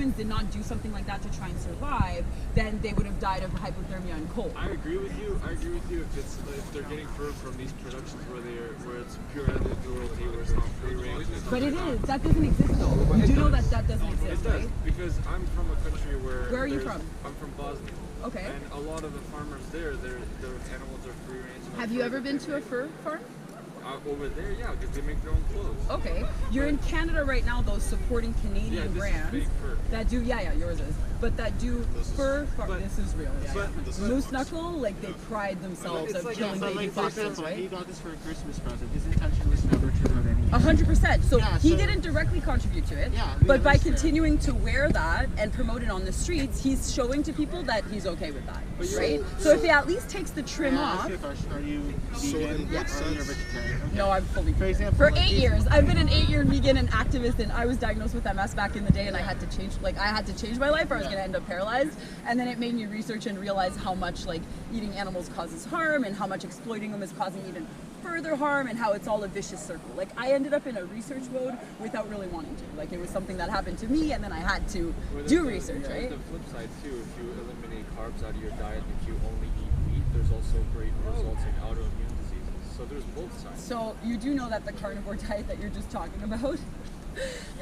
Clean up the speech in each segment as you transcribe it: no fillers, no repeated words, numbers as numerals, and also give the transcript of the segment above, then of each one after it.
humans did not do something like that to try and survive, then they would have died of hypothermia and cold. I agree with you. If they're getting fur from these productions where it's pure edited cruelty, where it's not free range. But it is. That doesn't exist though. You do know that doesn't exist, it does, right? because I'm from a country where. Where are you from? I'm from Bosnia. Okay. And a lot of the farmers their animals are free range. Have you ever been to a fur farm? Over there, yeah, because they make their own clothes. Okay. You're in Canada right now, though, supporting Canadian brands that do, yours is, but that do fur farm. This is real, Moose Knuckle, like, they pride themselves of killing baby foxes, right? He got this for a Christmas present. His intention was never to hurt anyone. 100%. So he didn't directly contribute to it, but by continuing to wear that and promote it on the streets, he's showing to people that he's okay with that, right? So if he at least takes the trim off. Are you vegan? Yes. Or are you a vegetarian? Okay. No, I'm fully vegan. For example, for 8 years. I've been an 8-year vegan and activist, and I was diagnosed with MS back in the day, and I had to change my life, or I was going to end up paralyzed. And then it made me research and realize how much like eating animals causes harm, and how much exploiting them is causing even further harm, and how it's all a vicious circle. Like, I ended up in a research mode without really wanting to. Like, it was something that happened to me, and then I had to do research, right? The flip side too, if you eliminate carbs out of your diet, if you only eat meat, there's also great results in autoimmune diseases. So there's both sides. So you do know that the carnivore diet that you're just talking about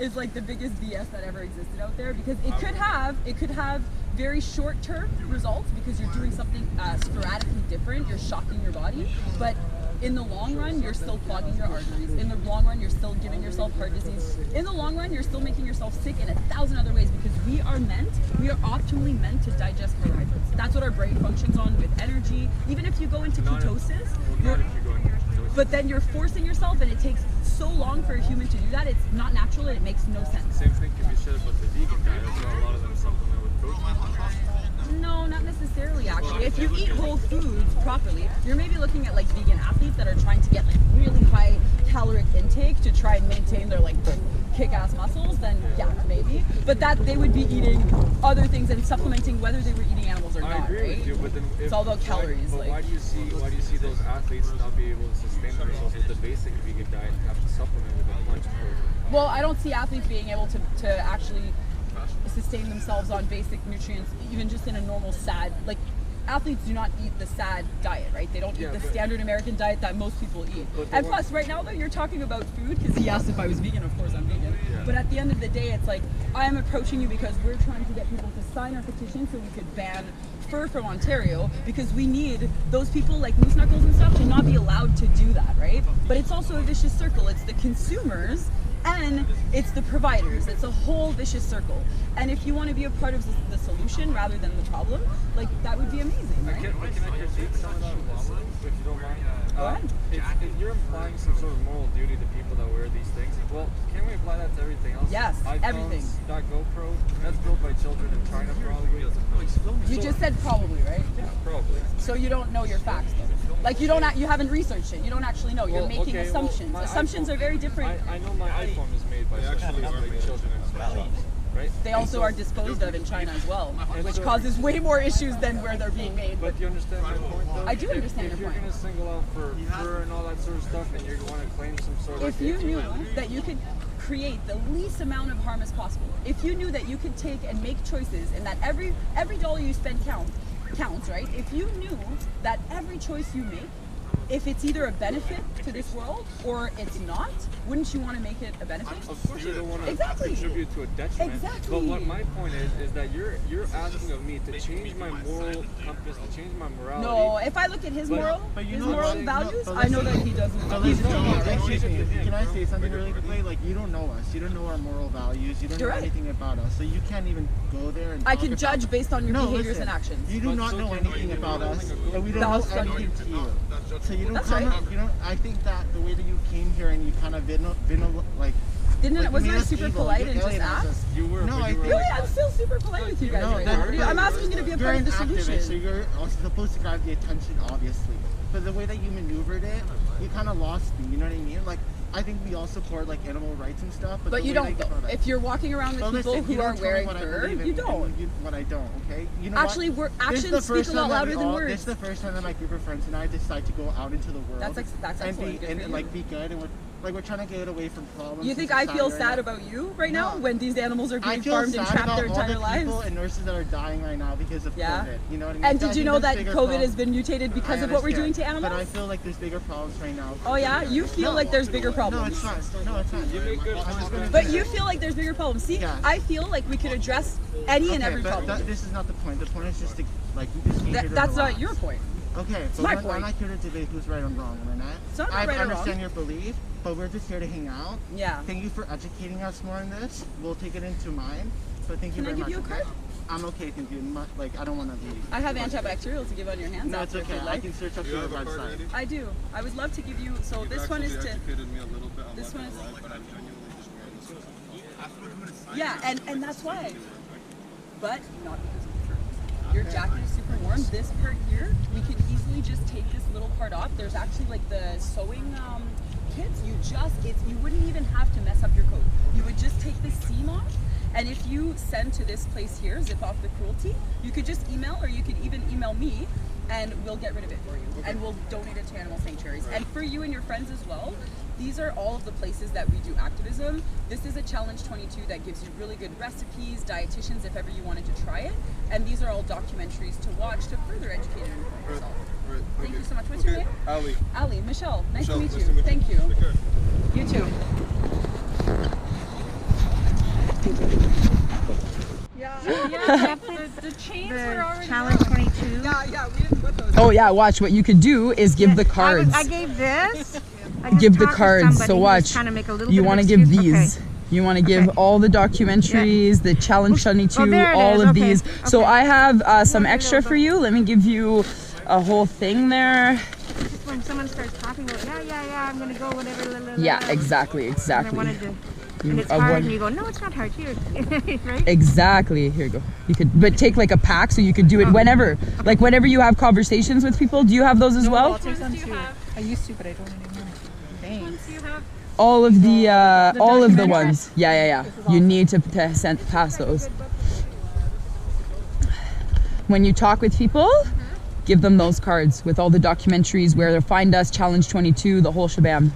is like the biggest BS that ever existed out there, because it could have very short-term results because you're doing something sporadically different, you're shocking your body, but in the long run, you're still clogging your arteries. In the long run, you're still giving yourself heart disease. In the long run, you're still making yourself sick in 1,000 other ways, because we are optimally meant to digest carbohydrates. That's what our brain functions on with energy. Even if you go into ketosis, but then you're forcing yourself, and it takes so long for a human to do that. It's not natural, and it makes no sense. Same thing can be said about the vegan diet. So a lot of them supplement with protein. No, not necessarily, actually. If you eat whole foods properly, you're maybe looking at like vegan athletes that are trying to get like really high caloric intake to try and maintain their like kick-ass muscles, then yeah, maybe. But that they would be eating other things and supplementing whether they were eating animals or not, I agree right? with you, but then it's all about calories. But why do you see those athletes not be able to sustain themselves with the basic vegan diet and have to supplement with a bunch of protein? Well, I don't see athletes being able to actually sustain themselves on basic nutrients, even just in a normal SAD. Like, athletes do not eat the SAD diet, right? They don't eat the standard American diet that most people eat. And plus, right now, though, you're talking about food, because he asked if I was vegan. Of course I'm vegan. But at the end of the day, it's like, I am approaching you because we're trying to get people to sign our petition so we could ban fur from Ontario, because we need those people like Moose Knuckles and stuff to not be allowed to do that, right? But it's also a vicious circle. It's the consumers and it's the providers. It's a whole vicious circle. And if you want to be a part of the solution rather than the problem, like, that would be amazing, right? Can I critique some of that, if you don't mind? Go ahead. If you're implying some sort of moral duty to people that wear these things, well, can we apply that to everything else? Yes, iPhones, everything. That GoPro, that's built by children in China probably. You just said probably, right? Yeah, probably. So you don't know your facts, though. Like, you haven't researched it. You don't actually know. You're making assumptions. Assumptions are very different. I know my iPhone is made by children in China, right? They also are disposed of in China as well, which causes way more issues than where they're being made. But do you understand my point, though? I do understand your point. If you're going to single out for fur and all that sort of stuff, and you want to claim some sort of... If you knew that you could create the least amount of harm as possible, if you knew that you could take and make choices, and that every dollar you spend counts, right? If you knew that every choice you make, if it's either a benefit to this world or it's not, wouldn't you want to make it a benefit? Of course you don't want to contribute to a detriment. Exactly. But what my point is that you're asking of me to change my moral compass, to change my morality. No, if I look at his moral values, I know that he doesn't. Can I say something really quickly? Like, you don't know us. You don't know our moral values. You don't know anything about us. So you can't even go there and I can judge based on your behaviors and actions. You do not know anything about us, and we don't know anything to you. So you don't I think that the way that you came here and you kind of been like... Wasn't I super polite and just asked? You were. No, really? I'm still super polite with you guys right now. I'm asking you to be a part of the solution. So you're also supposed to grab the attention, obviously. But the way that you maneuvered it, you kind of lost me, you know what I mean? Like, I think we all support like animal rights and stuff, but you don't. If you're walking around with people who are wearing fur, you don't. What I don't, okay? You know actually, actions speak a lot louder than words. This is the first time that my group of friends and I decide to go out into the world. That's excellent. And like be good and Like we're trying to get away from problems. You think I feel sad about you right now when these animals are being farmed and trapped their entire lives? People and nurses that are dying right now because of COVID. You know what I mean? And did you know that COVID has been mutated because of what we're doing to animals? But I feel like there's bigger problems right now. Oh yeah? You feel like there's bigger problems? No, it's not. No, it's not. But you feel like there's bigger problems. See, I feel like we could address any and every problem. This is not the point. The point is just to, like, we just need to That's not your point. Okay, but I'm not here to debate who's right or wrong, am I not? It's not right or wrong. I understand your belief, but we're just here to hang out. Yeah. Thank you for educating us more on this. We'll take it into mind. But thank you very much. Can I give you a card? I'm okay, thank you. Like, I don't want to leave. I have antibacterial to give on your hands. No, it's okay. I can search up your website. I do. I would love to give you. So this one is to. This one is. Yeah, and that's why. But not because of the fur. Your jacket is super warm. This part here, we can easily just take this little part off. There's actually like the sewing kits. You wouldn't even have to mess up your coat. You would just take the seam off. And if you send to this place here, Zip Off the Cruelty, you could just email, or you could even email me, and we'll get rid of it for you. Okay. And we'll donate it to animal sanctuaries. Right. And for you and your friends as well, these are all of the places that we do activism. This is a Challenge 22 that gives you really good recipes, dietitians if ever you wanted to try it. And these are all documentaries to watch to further educate and inform yourself. Right. Thank you so much. What's your name? Ali. Ali. Michelle. Nice to meet you. Thank you. Take care. You too. Yeah, the chains were already Challenge 22. Yeah, we didn't put those. Oh yeah, watch. What you could do is give the cards. I gave this. Give the cards. So watch. You want to give these. Okay. You want to give all the documentaries, the Challenge 22, all of these. So I have some extra for you. Let me give you a whole thing there. When someone starts talking about, yeah, I'm gonna go whatever. Yeah, exactly. And I wanted to. And it's hard, and you go, no, it's not hard here, right? Exactly. Here you go. You could, but take like a pack, so you could do it whenever, like whenever you have conversations with people. Do you have those as well? I'll take some too. I used to, but I don't anymore. Thanks. All of the ones. Yeah. You need to pass those. When you talk with people, give them those cards with all the documentaries, where to find us, Challenge 22, the whole shabam.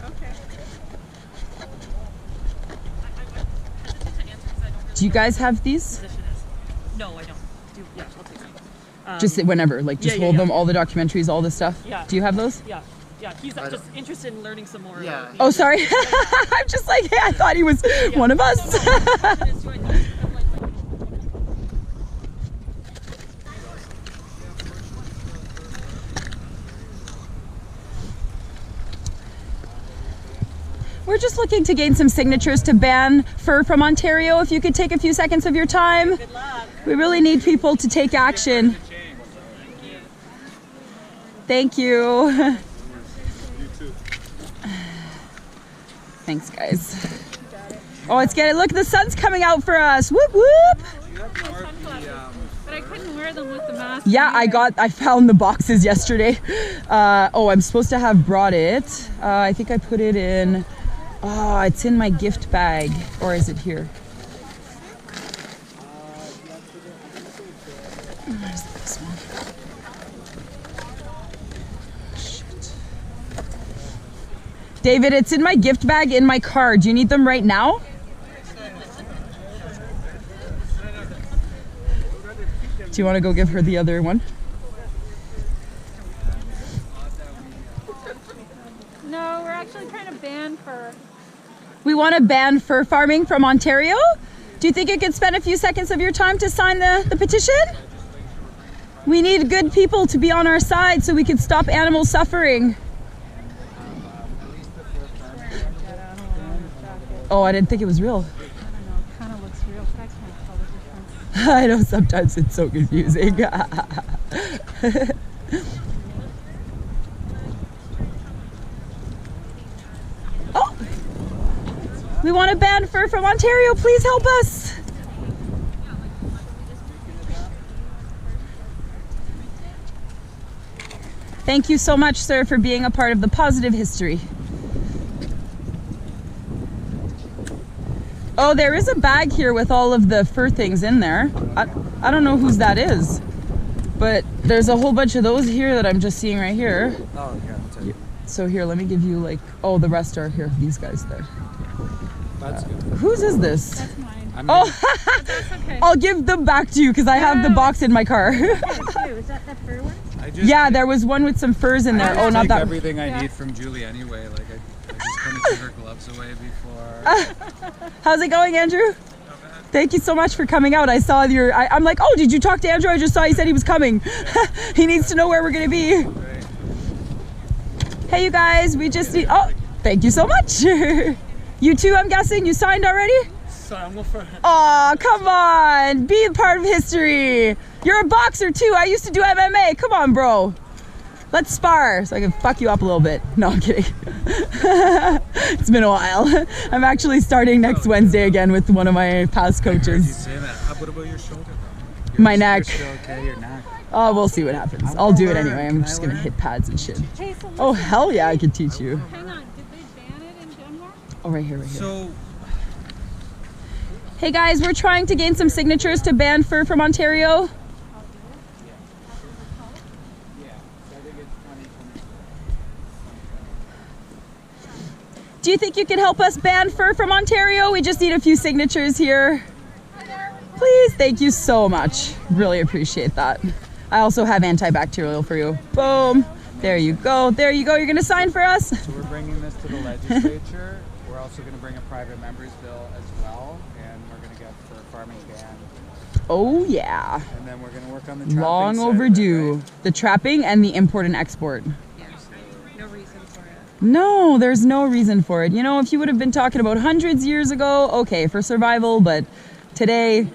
Do you guys have these? No, I don't. Yeah, I'll take them. Just whenever, like just hold them, all the documentaries, all this stuff. Yeah. Do you have those? Yeah. He's just interested in learning some more. Yeah. Oh, sorry. I'm just like, hey, I thought he was one of us. We're just looking to gain some signatures to ban fur from Ontario. If you could take a few seconds of your time. Good luck. We really need people to take action. Thank you. You too. Thanks, guys. Oh, it's getting, look, the sun's coming out for us. Whoop, whoop. But I couldn't wear them with the mask. Yeah, I found the boxes yesterday. I'm supposed to have brought it. I think I put it in, it's in my gift bag. Or is it here? Where's this one? Shit. David, it's in my gift bag in my car. Do you need them right now? Do you want to go give her the other one? No, we're actually trying to ban fur. We want to ban fur farming from Ontario? Do you think you could spend a few seconds of your time to sign the petition? We need good people to be on our side so we can stop animal suffering. Oh, I didn't think it was real. Kind of looks real, but I can't tell the difference. I know sometimes it's so confusing. Oh! We want to ban fur from Ontario. Please help us. Thank you so much, sir, for being a part of the positive history. Oh, there is a bag here with all of the fur things in there. I don't know whose that is, but there's a whole bunch of those here that I'm just seeing right here. Oh, yeah, I'll tell you. So here, let me give you like, oh, the rest are here. These guys there. That's good. Whose is this? That's mine. Oh, That's okay. I'll give them back to you because I have the box in my car. Is that the fur one? Yeah, there was one with some furs in there. Oh, not take that. Everything I need from Julie anyway. Like I just kind of took her gloves away before. How's it going, Andrew? Thank you so much for coming out. I saw your. I'm like, oh, did you talk to Andrew? I just saw he said he was coming. He needs to know where we're gonna be. Right. Hey, you guys, we just need. Oh, thank you so much. You too, I'm guessing. You signed already? Sorry, I'm going for. Aw, come on. Be a part of history. You're a boxer too. I used to do MMA. Come on, bro. Let's spar so I can fuck you up a little bit. No, I'm kidding. It's been a while. I'm actually starting next Wednesday again with one of my past You coaches. say that. What about your shoulder? Though? My neck. You're still okay, your neck. Oh, we'll see what happens. I'll do it anyway. I'm just gonna hit pads and shit. Hey, so Oh, hell yeah, I could teach you. hang on. Did they ban it in Denmark? Oh, right here, right here. So Hey guys, we're trying to gain some signatures to ban fur from Ontario. Do you think you can help us ban fur from Ontario? We just need a few signatures here. Please, thank you so much. Really appreciate that. I also have antibacterial for you. Boom. There you go. There you go. You're gonna sign for us? So we're bringing this to the legislature. We're also going to bring a private member's bill as well, and we're going to get for a farming ban. Oh yeah. And then we're going to work on the trapping Long side of it, overdue. right? The trapping and the import and export. No reason for it. No, there's no reason for it. You know, if you would have been talking about hundreds years ago, okay, for survival, but today,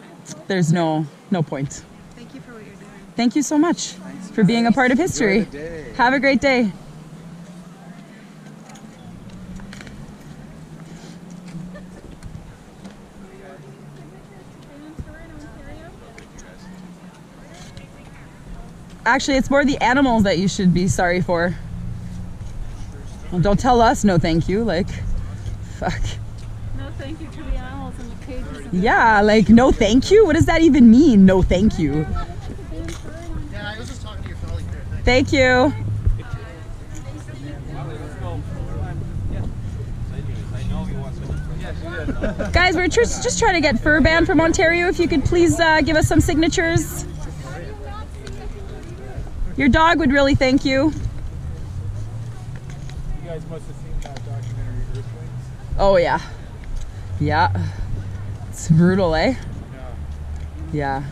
there's no point. Thank you for what you're doing. Thank you so much for being a part of history. Enjoy the day. Have a great day. Actually, it's more the animals that you should be sorry for. Well, don't tell us no thank you, like, fuck. No thank you to the animals in the cages. And Yeah, like, no thank you? What does that even mean, no thank you? Yeah, I was just talking to your colleague there. Thank you. Guys, we're just trying to get fur banned from Ontario. If you could please give us some signatures. Your dog would really thank you. You guys must have seen that documentary Earthlings. Oh, yeah. Yeah. It's brutal, eh? Yeah.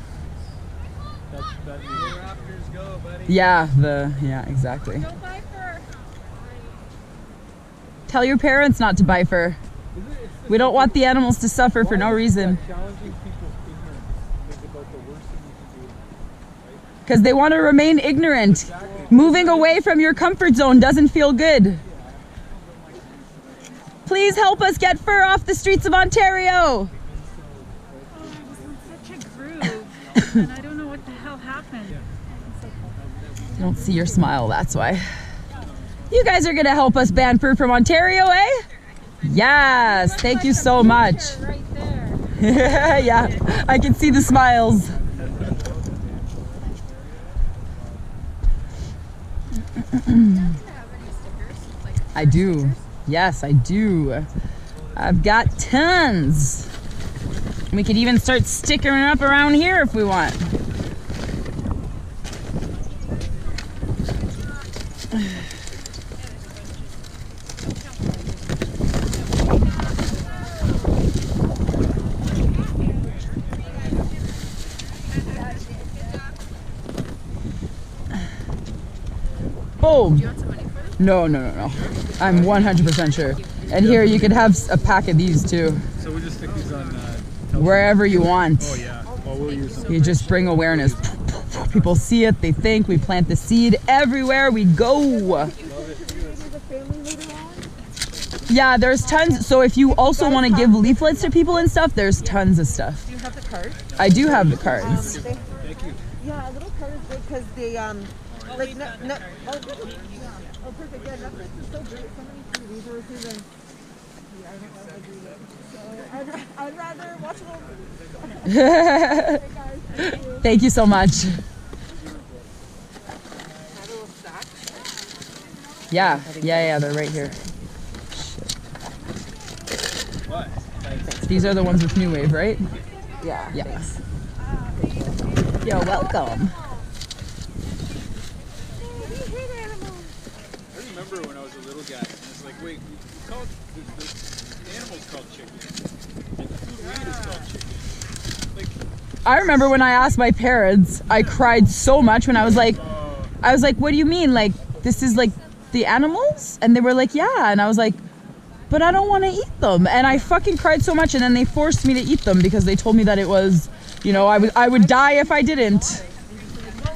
That Raptors go, buddy. Yeah, exactly. Tell your parents not to buy fur. We don't want the animals to suffer for no reason. Challenging people's ignorance is about the worst thing you can do. Because they want to remain ignorant. Moving away from your comfort zone doesn't feel good. Please help us get fur off the streets of Ontario. Oh, I was in such a groove, and I don't know what the hell happened. I don't see your smile, that's why. You guys are going to help us ban fur from Ontario, eh? Yes, thank you so much. Right there. Yeah, I can see the smiles. I do. Yes, I do. I've got tons. We could even start sticking it up around here if we want. Boom. No. I'm 100% sure. And here you could have a pack of these too. So we just stick these on. Wherever you want. Oh yeah. Oh, we'll use them. You just bring awareness. People see it, they think, we plant the seed everywhere we go. Yeah, there's tons. So if you also want to give leaflets to people and stuff, there's tons of stuff. Do you have the card? I do have the cards. Thank you. Yeah, a little card is good because they like oh perfect. Yeah, Netflix is so great. So many free resources and yeah, I don't know how to do that. So I'd rather watch a little. Thank you so much. Yeah, they're right here. What? These are the ones with New Wave, right? Yeah. Yes. You're welcome. I remember when I was a little guy, and it's like, wait, the animal's called chicken, and the food we eat is called chicken. Like, I remember when I asked my parents, I cried so much when I was like, what do you mean? Like, this is like the animals? And they were like, yeah. And I was like, but I don't want to eat them. And I fucking cried so much, and then they forced me to eat them because they told me that it was, you know, I would die if I didn't. No,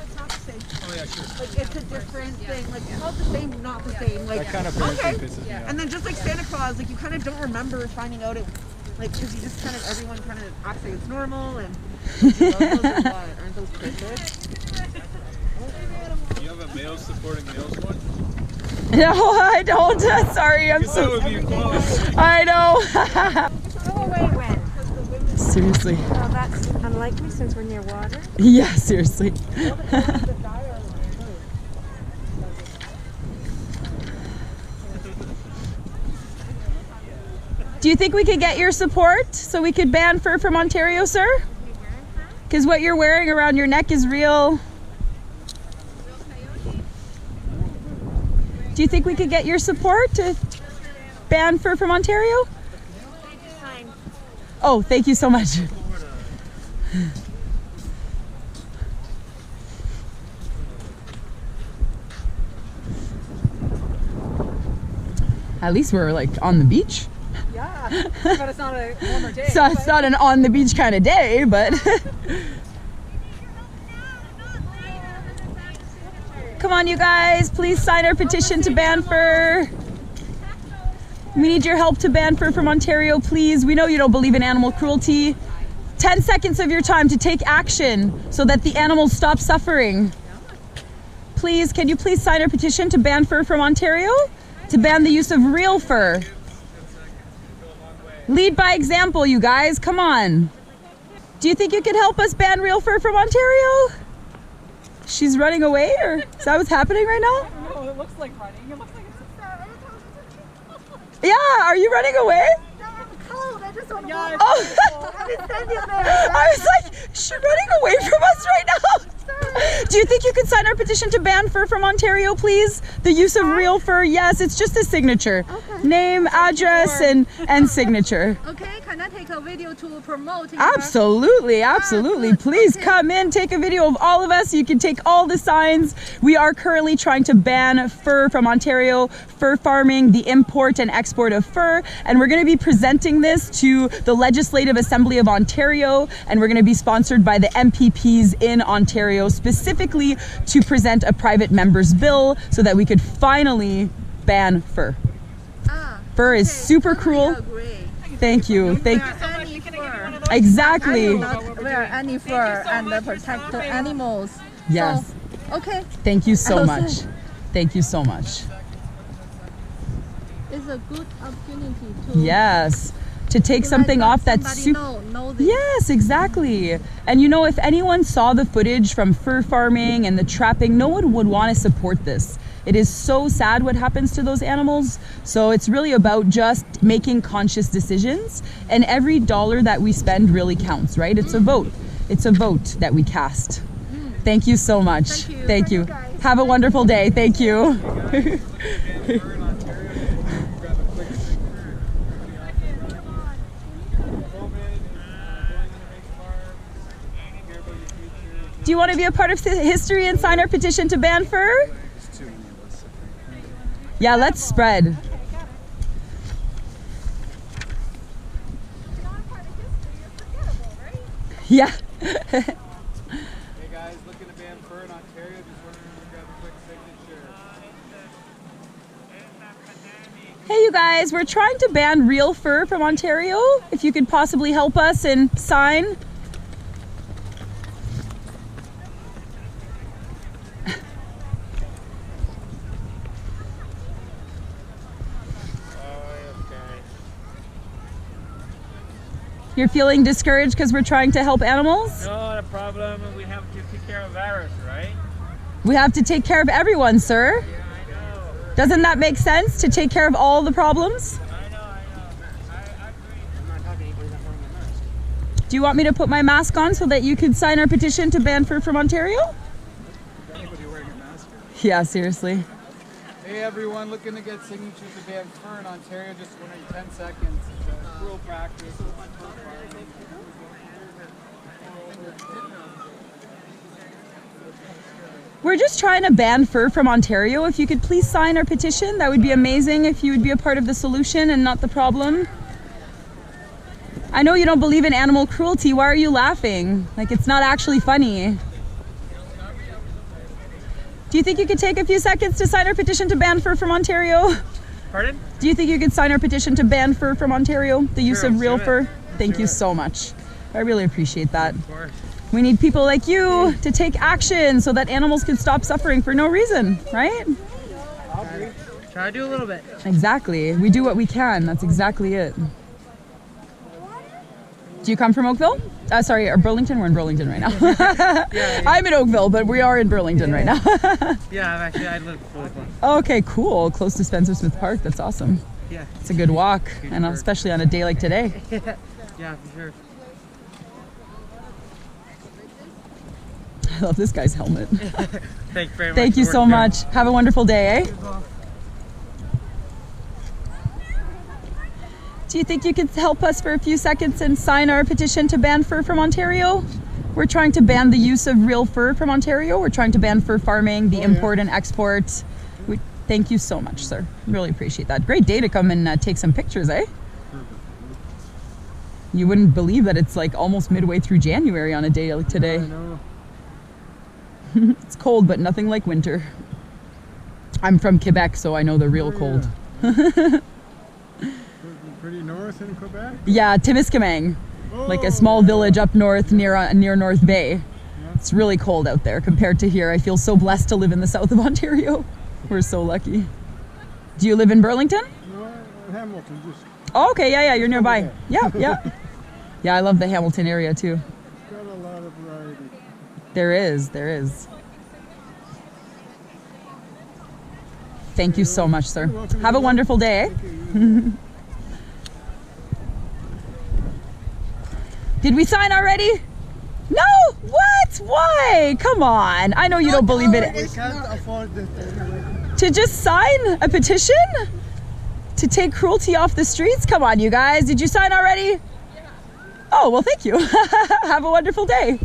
it's not the same. oh yeah, sure. Like, it's a different thing. Like, it's not the same, not the same. Like, That kind of parenting pisses me off. And then just like Santa Claus, like, you kind of don't remember finding out it, like, because you just kind of, everyone kind of acts like it's normal, and you know, those are what? Aren't those cryptic? You have a male supporting males one? No, I don't. Sorry, I'm That so. would be equality. I know. Go away when? Seriously. Well, that's unlikely since we're near water. Yeah, seriously. Do you think we could get your support so we could ban fur from Ontario, sir? Because what you're wearing around your neck is real. Do you think we could get your support to ban fur from Ontario? Oh, thank you so much. At least we're like on the beach. Yeah, but it's not a warmer day. So it's not an on the beach kind of day, but. Come on, you guys, please sign our petition to ban fur. We need your help to ban fur from Ontario, please. We know you don't believe in animal cruelty. 10 seconds of your time to take action so that the animals stop suffering. Please, can you please sign our petition to ban fur from Ontario? To ban the use of real fur. Lead by example, you guys, come on. Do you think you could help us ban real fur from Ontario? She's running away, or is that what's happening right now? No, it looks like running. It looks like it's. Yeah, are you running away? No, I'm cold. I just want to Yeah, Oh, I didn't send you there. I was like, she's running away from us right now. Do you think you could sign our petition to ban fur from Ontario, please? The use of real fur, yes, it's just a signature. Okay. Name, address, and signature. Okay, can I take a video to promote? Absolutely, absolutely. good. Please Okay. come in, take a video of all of us. You can take all the signs. We are currently trying to ban fur from Ontario, fur farming, the import and export of fur, and we're going to be presenting this to the Legislative Assembly of Ontario, and we're going to be sponsored by the MPPs in Ontario, specifically to present a private member's bill so that we could finally ban fur. Fur is super cruel. Thank you. Thank you. Exactly. Not wear any fur and protect the animals. Yes. So, okay. Thank you so much. Thank you so much. It's a good opportunity to Yes. To take something off that's super. know this. Yes, exactly. And you know, if anyone saw the footage from fur farming and the trapping, no one would want to support this. It is so sad what happens to those animals. So it's really about just making conscious decisions, and every dollar that we spend really counts, right? It's a vote. It's a vote that we cast. Thank you so much. Thank you. Have a wonderful day. Thank you. Do you want to be a part of history and sign our petition to ban fur? Yeah, let's spread. Yeah. Hey guys, looking to ban fur in Ontario, just wondering if we grab a quick signature. Hey you guys, we're trying to ban real fur from Ontario. If you could possibly help us and sign. You're feeling discouraged because we're trying to help animals? No, the problem we have to take care of virus, right? We have to take care of everyone, sir. Yeah, I know. Doesn't that make sense to take care of all the problems? I know. I agree. I'm not talking to anybody not wearing a mask. Do you want me to put my mask on so that you can sign our petition to ban fur from Ontario? Anybody wearing a mask here? Yeah, seriously. Hey everyone, looking to get signatures to ban fur in Ontario, just within 10 seconds. It's a cruel practice. We're just trying to ban fur from Ontario. If you could please sign our petition, that would be amazing if you would be a part of the solution and not the problem. I know you don't believe in animal cruelty. Why are you laughing? Like, it's not actually funny. Do you think you could take a few seconds to sign our petition to ban fur from Ontario? Pardon? Do you think you could sign our petition to ban fur from Ontario? The use Sure, of real let's do it. fur? Thank you so much. I really appreciate that. Of course. We need people like you to take action so that animals can stop suffering for no reason, right? Try to do a little bit. Exactly. We do what we can. That's exactly it. Do you come from Oakville? Sorry, or Burlington? We're in Burlington right now. I'm in Oakville, but we are in Burlington right now. Yeah, I live really close. Okay, cool. Close to Spencer Smith Park. That's awesome. Yeah. It's a good walk, and especially on a day like today. Yeah, for sure. I love this guy's helmet. Thank you very much. Thank you so much. Have a wonderful day, eh? Do you think you could help us for a few seconds and sign our petition to ban fur from Ontario? We're trying to ban the use of real fur from Ontario. We're trying to ban fur farming, the import and export. Thank you so much, sir. Really appreciate that. Great day to come and take some pictures, eh? You wouldn't believe that it's like almost midway through January on a day like today. I know. It's cold, but nothing like winter. I'm from Quebec, so I know the real cold. Pretty north in Quebec? Yeah, Timiskaming, like a small village up north near North Bay. It's really cold out there compared to here. I feel so blessed to live in the south of Ontario. We're so lucky. Do you live in Burlington? No, Hamilton. Just Oh, okay, yeah, you're nearby. Yeah. Yeah, I love the Hamilton area too. got a lot of variety. There is. Thank you so much, sir. Have a wonderful day. Did we sign already? No! What? Why? Come on. I know you don't believe it. We can't afford this anyway. To just sign a petition? To take cruelty off the streets? Come on, you guys. Did you sign already? Oh, well, thank you. Have a wonderful day.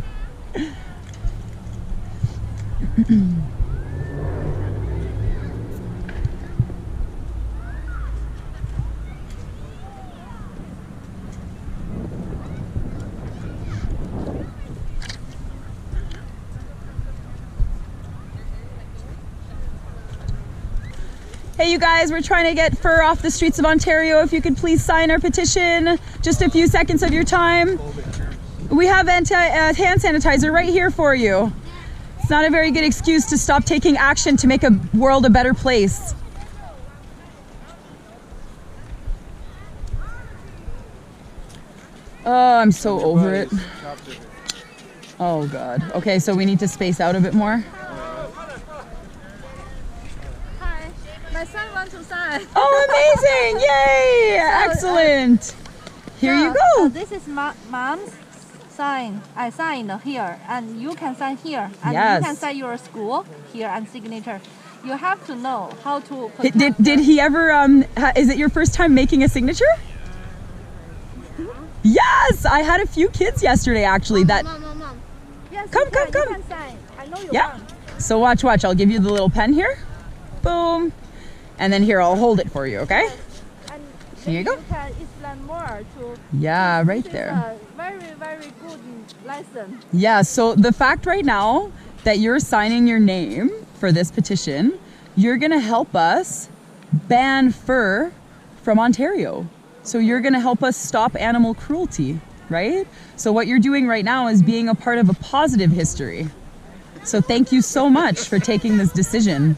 Hey you guys, we're trying to get fur off the streets of Ontario. If you could please sign our petition, just a few seconds of your time. We have hand sanitizer right here for you. It's not a very good excuse to stop taking action to make a world a better place. Oh, I'm so over it. Oh God. Okay, so we need to space out a bit more. My son wants to sign. Oh, amazing! Yay! Excellent. Here you go. This is mom's sign. I signed here, and you can sign here, and Yes. you can sign your school here and signature. You have to know how to. Did he ever? Is it your first time making a signature? Yes, I had a few kids yesterday actually. That. Mom. Yes, Come. You can sign. I know you Yeah. want. So watch. I'll give you the little pen here. Boom. And then here, I'll hold it for you, okay? And Here you go. You can explain more to. Yeah, right This is there. a very, very good lesson. Yeah, so the fact right now that you're signing your name for this petition, you're gonna help us ban fur from Ontario. So you're gonna help us stop animal cruelty, right? So what you're doing right now is being a part of a positive history. So thank you so much for taking this decision.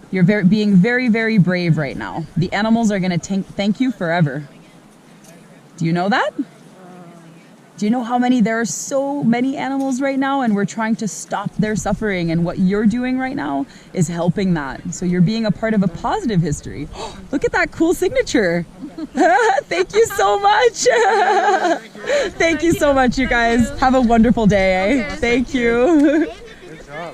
You're being very, very brave right now. The animals are gonna thank you forever. Do you know that? Do you know how many, there are so many animals right now, and we're trying to stop their suffering, and what you're doing right now is helping that. So you're being a part of a positive history. Look at that cool signature. Thank you so much. Thank you so much, you guys. Have a wonderful day. Eh? Thank you. Good job.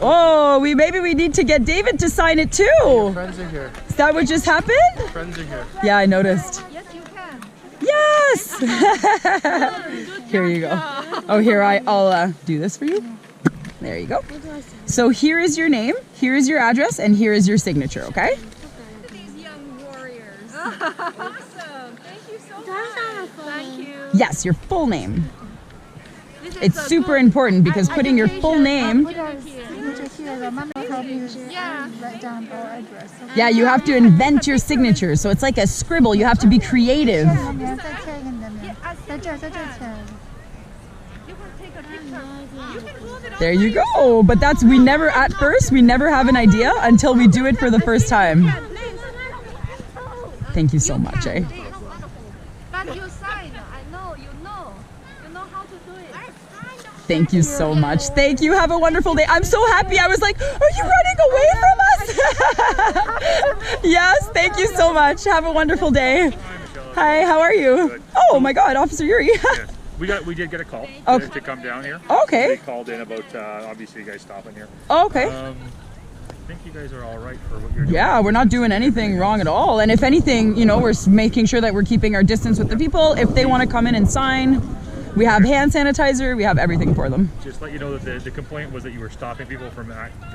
Oh, maybe we need to get David to sign it too. Your friends are here. Is that what just happened? Your friends are here. Yeah, I noticed. Yes, you can. Yes! Here you go. Oh, here, I'll do this for you. There you go. So here is your name, here is your address, and here is your signature, okay? These young warriors. Awesome. Thank you so much. Thank you. Yes, your full name. It's super important because putting your full name, yeah, you have to invent your signature. So it's like a scribble. You have to be creative. There you go. But that's, we never, at first, we never have an idea until we do it for the first time. Thank you so much, eh? But you sign. I know, you know. You know how to do it. Thank you so much. Thank you. Have a wonderful day. I'm so happy. I was like, are you running away from us? Yes, thank you so much. Have a wonderful day. Hi, how are you? Good. Oh my God, Officer Yuri. Yes. We did get a call to come down here. Okay. They called in about obviously you guys stopping here. Okay. I think you guys are all right for what you're doing. Yeah, we're not doing anything wrong at all. And if anything, you know, we're making sure that we're keeping our distance with the people. If they want to come in and sign, we have hand sanitizer, we have everything for them. Just let you know that the complaint was that you were stopping people from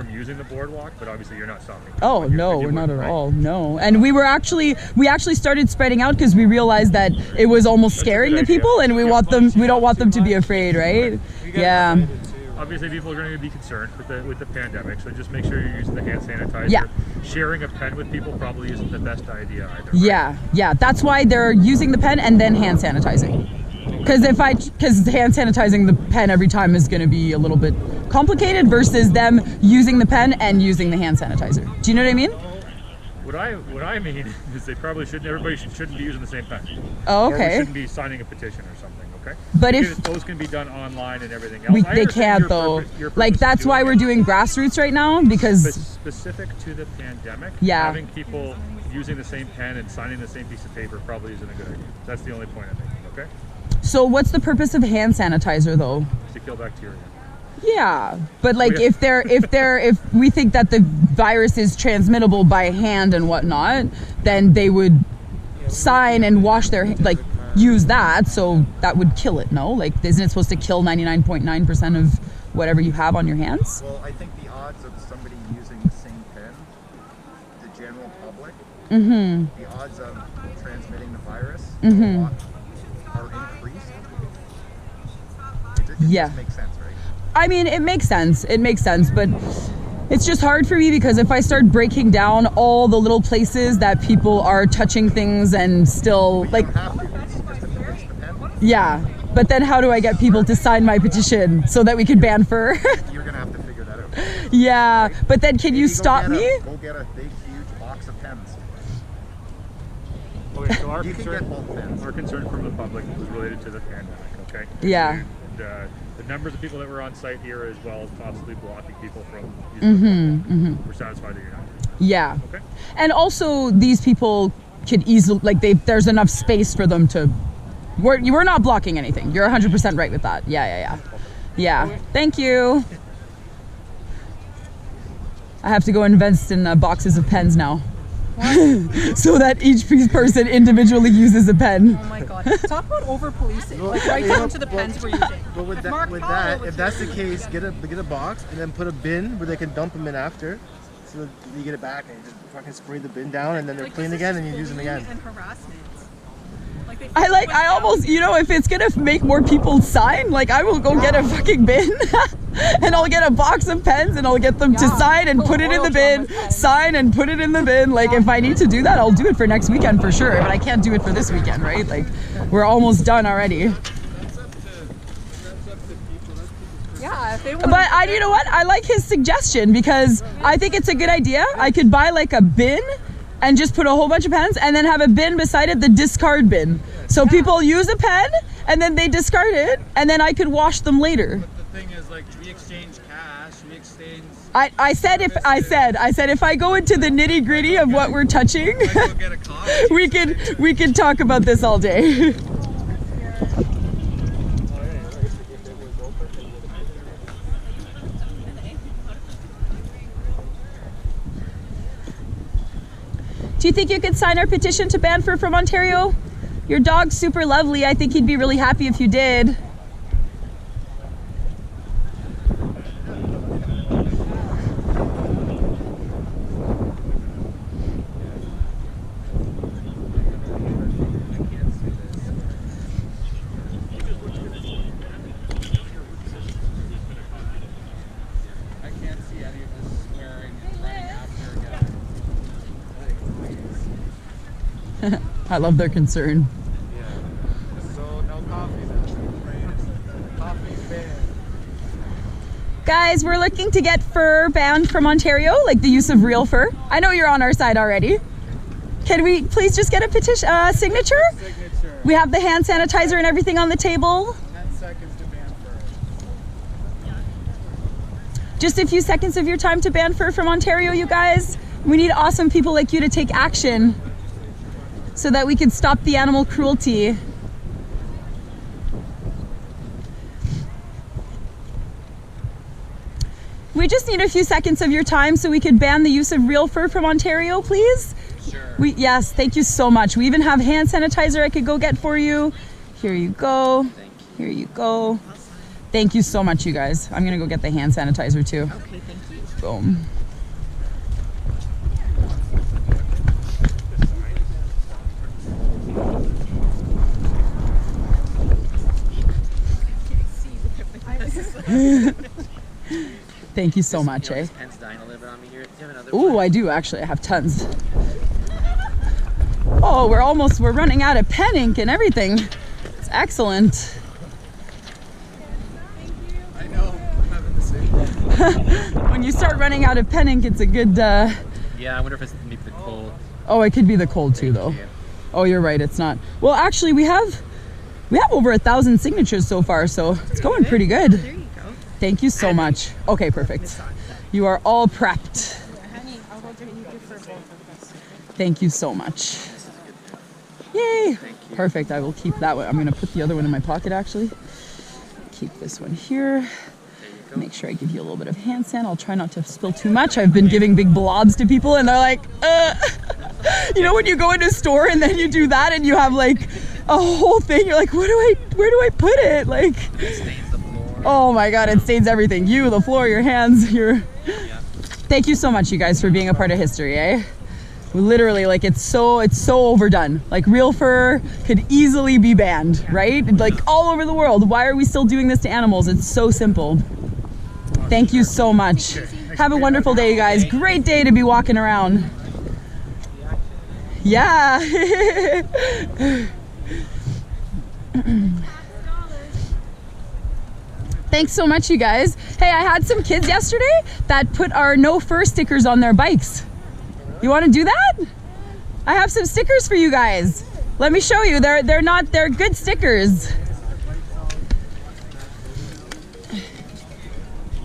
using the boardwalk, but obviously you're not stopping people. Oh no, we're not at all. No. And we actually started spreading out because we realized that it was almost scaring the people, and we don't want them to be afraid, right? Yeah. Obviously people are going to be concerned with the pandemic, so just make sure you're using the hand sanitizer. Yeah. Sharing a pen with people probably isn't the best idea either. Right? Yeah. That's why they're using the pen and then hand sanitizing. Because hand sanitizing the pen every time is going to be a little bit complicated versus them using the pen and using the hand sanitizer. Do you know what I mean? What I mean is everybody shouldn't be using the same pen. Oh, okay. Or we shouldn't be signing a petition or something, okay? But because those can be done online and everything else. They can't though. Like that's why we're doing grassroots right now, because specific to the pandemic, yeah, having people using the same pen and signing the same piece of paper probably isn't a good idea. That's the only point I'm making, okay? So what's the purpose of hand sanitizer though? To kill bacteria. Yeah, but like if we think that the virus is transmittable by hand and whatnot, then they would sign and wash their, like use that, so that would kill it, no? Like isn't it supposed to kill 99.9% of whatever you have on your hands? Well, I think the odds of somebody using the same pen, the general public, the odds of transmitting the virus are increased. It just makes sense, right? I mean, it makes sense. It makes sense, but it's just hard for me because if I start breaking down all the little places that people are touching things and still like, yeah, but then how do I get people to sign my petition so that we can ban fur? You're gonna have to figure that out. Yeah, but then can you stop me? Go get a big, huge box of pens. Okay, so our You can get both pens. Our concern from the public was related to the pandemic, okay? Yeah. And, the numbers of people that were on site here, as well as possibly blocking people from using we're satisfied that you're not. Yeah. Okay. And also, these people could easily, like, there's enough space for them to. We're not blocking anything. You're 100% right with that. Yeah. Thank you. I have to go invest in boxes of pens now. So that each person individually uses a pen. Oh my God. Talk about over-policing, like right down to the pens we're using. But with that, if that's the case, get a box and then put a bin where they can dump them in after. So that you get it back and you just fucking spray the bin down and then they're clean again and you use them again. And harassment. I almost, you know, if it's gonna make more people sign, like I will go get a fucking bin and I'll get a box of pens and I'll get them to sign and put it in the bin, sign and put it in the bin. Like if I need to do that, I'll do it for next weekend for sure, but I can't do it for this weekend, right? Like we're almost done already. Yeah, if they want. But you know what? I like his suggestion because I think it's a good idea. I could buy like a bin and just put a whole bunch of pens and then have a bin beside it, the discard bin. So people use a pen and then they discard it and then I could wash them later. But the thing is, like, we exchange cash, we exchange... I said if I go into the nitty gritty of what we're touching, we could talk about this all day. Do you think you could sign our petition to ban fur from Ontario? Your dog's super lovely. I think he'd be really happy if you did. I love their concern. Yeah. So no coffee then. Coffee's banned. Guys, we're looking to get fur banned from Ontario, like the use of real fur. I know you're on our side already. Can we please just get a petition signature? We have the hand sanitizer and everything on the table. 10 seconds to ban fur. Just a few seconds of your time to ban fur from Ontario, you guys. We need awesome people like you to take action so that we can stop the animal cruelty. We just need a few seconds of your time so we could ban the use of real fur from Ontario, please. Sure. Yes, thank you so much. We even have hand sanitizer I could go get for you. Here you go. Thank you. Here you go. Thank you so much, you guys. I'm gonna go get the hand sanitizer too. Okay, thank you. Boom. Thank you so much, eh? Ooh, I do actually. I have tons. Oh, we're running out of pen ink and everything. It's excellent. I know. I'm having the same. When you start running out of pen ink, it's a good. Yeah, I wonder if it's maybe the cold. Oh, it could be the cold too, though. Oh, you're right. It's not. Well, actually, we have over 1,000 signatures so far, so it's going pretty good. There you go. Thank you so much. Okay, perfect. You are all prepped. Honey, I'll hold your hand for both of us. Thank you so much. Yay! Perfect. I will keep that one. I'm going to put the other one in my pocket, actually. Keep this one here. Make sure I give you a little bit of hand sand. I'll try not to spill too much. I've been giving big blobs to people, and they're like, You know when you go into a store and then you do that and you have like a whole thing, you're like, where do I put it? Like, oh my God, it stains everything. You, the floor, your hands, Thank you so much, you guys, for being a part of history, eh? Literally, like, it's so overdone. Like, real fur could easily be banned, right? Like, all over the world. Why are we still doing this to animals? It's so simple. Thank you so much. Have a wonderful day, you guys. Great day to be walking around. Yeah. Thanks so much, you guys. Hey, I had some kids yesterday that put our no fur stickers on their bikes. You want to do that? I have some stickers for you guys. Let me show you. They're good stickers.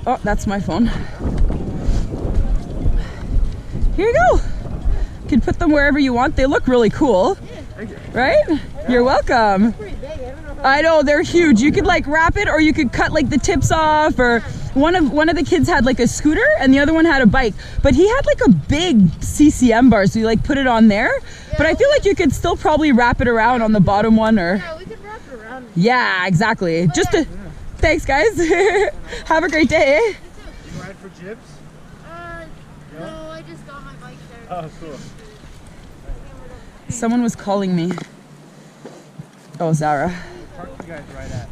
Oh, that's my phone. Here you go. You can put them wherever you want. They look really cool, right? You're welcome. I know, they're huge. You could like wrap it, or you could cut like the tips off, or one of the kids had like a scooter and the other one had a bike, but he had like a big CCM bar, so you like put it on there. But I feel like you could still probably wrap it around on the bottom one, or Yeah, we could wrap it around. yeah, exactly. Just to thanks, guys. Have a great day, eh? You ride for jibs? No, I just got my bike there. Oh, cool. Someone was calling me. Oh, Zara. Park you guys right at?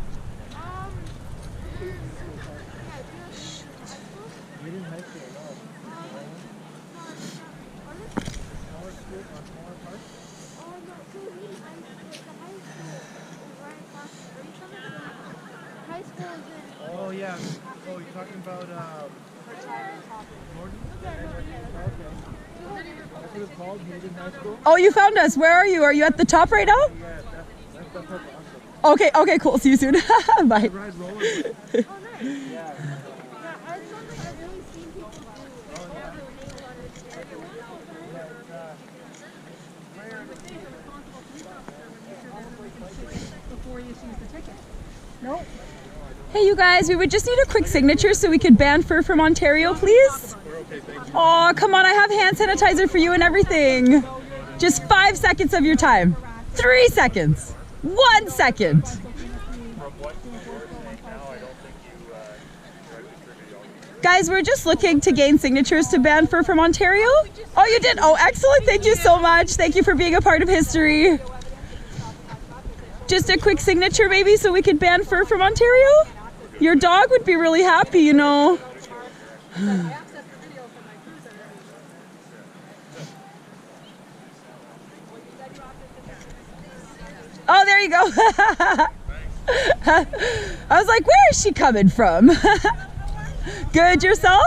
Oh yeah. Oh, you're talking about Gordon? I think what it's called? Hayden High School? Oh, you found us. Where are you? Are you at the top right now? Yeah, that's the purple. Okay, okay, cool. See you soon. Bye. Nope. Hey, you guys, we would just need a quick signature so we could ban fur from Ontario, please. Oh, come on, I have hand sanitizer for you and everything. Just 5 seconds of your time. 3 seconds. 1 second. Guys, we're just looking to gain signatures to ban fur from Ontario. Oh, you did? Oh, excellent. Thank you so much. Thank you for being a part of history. Just a quick signature, maybe, so we could ban fur from Ontario? Your dog would be really happy, you know. Oh, there you go. I was like, where is she coming from? Good, yourself?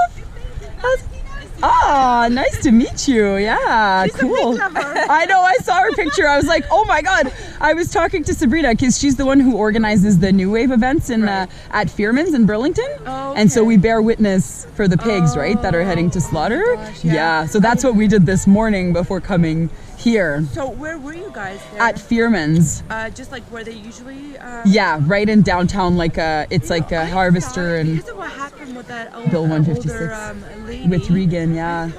Oh, nice to meet you. Yeah, cool. I know, I saw her picture. I was like, oh my God. I was talking to Sabrina because she's the one who organizes the New Wave events in at Fearman's in Burlington. Oh, okay. And so we bear witness for the pigs, right, that are heading to slaughter. Gosh, yeah, so that's what we did this morning before coming here. So where were you guys there? At Fearman's. Just like where they usually... yeah, right in downtown, like it's like a harvester and... Because of what happened with that Bill 156 lady. With Regan, yeah.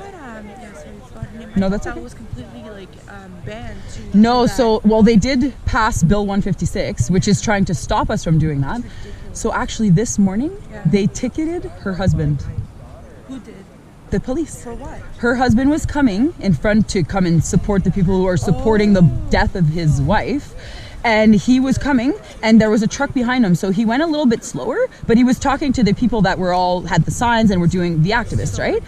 No, that's okay. That was completely like banned. No, so, well, they did pass Bill 156, which is trying to stop us from doing that. So actually this morning, they ticketed her husband. Who did? The police. For what? Her husband was coming in front to come and support the people who are supporting the death of his wife. And he was coming and there was a truck behind him. So he went a little bit slower, but he was talking to the people that were all had the signs and were doing the activists, right?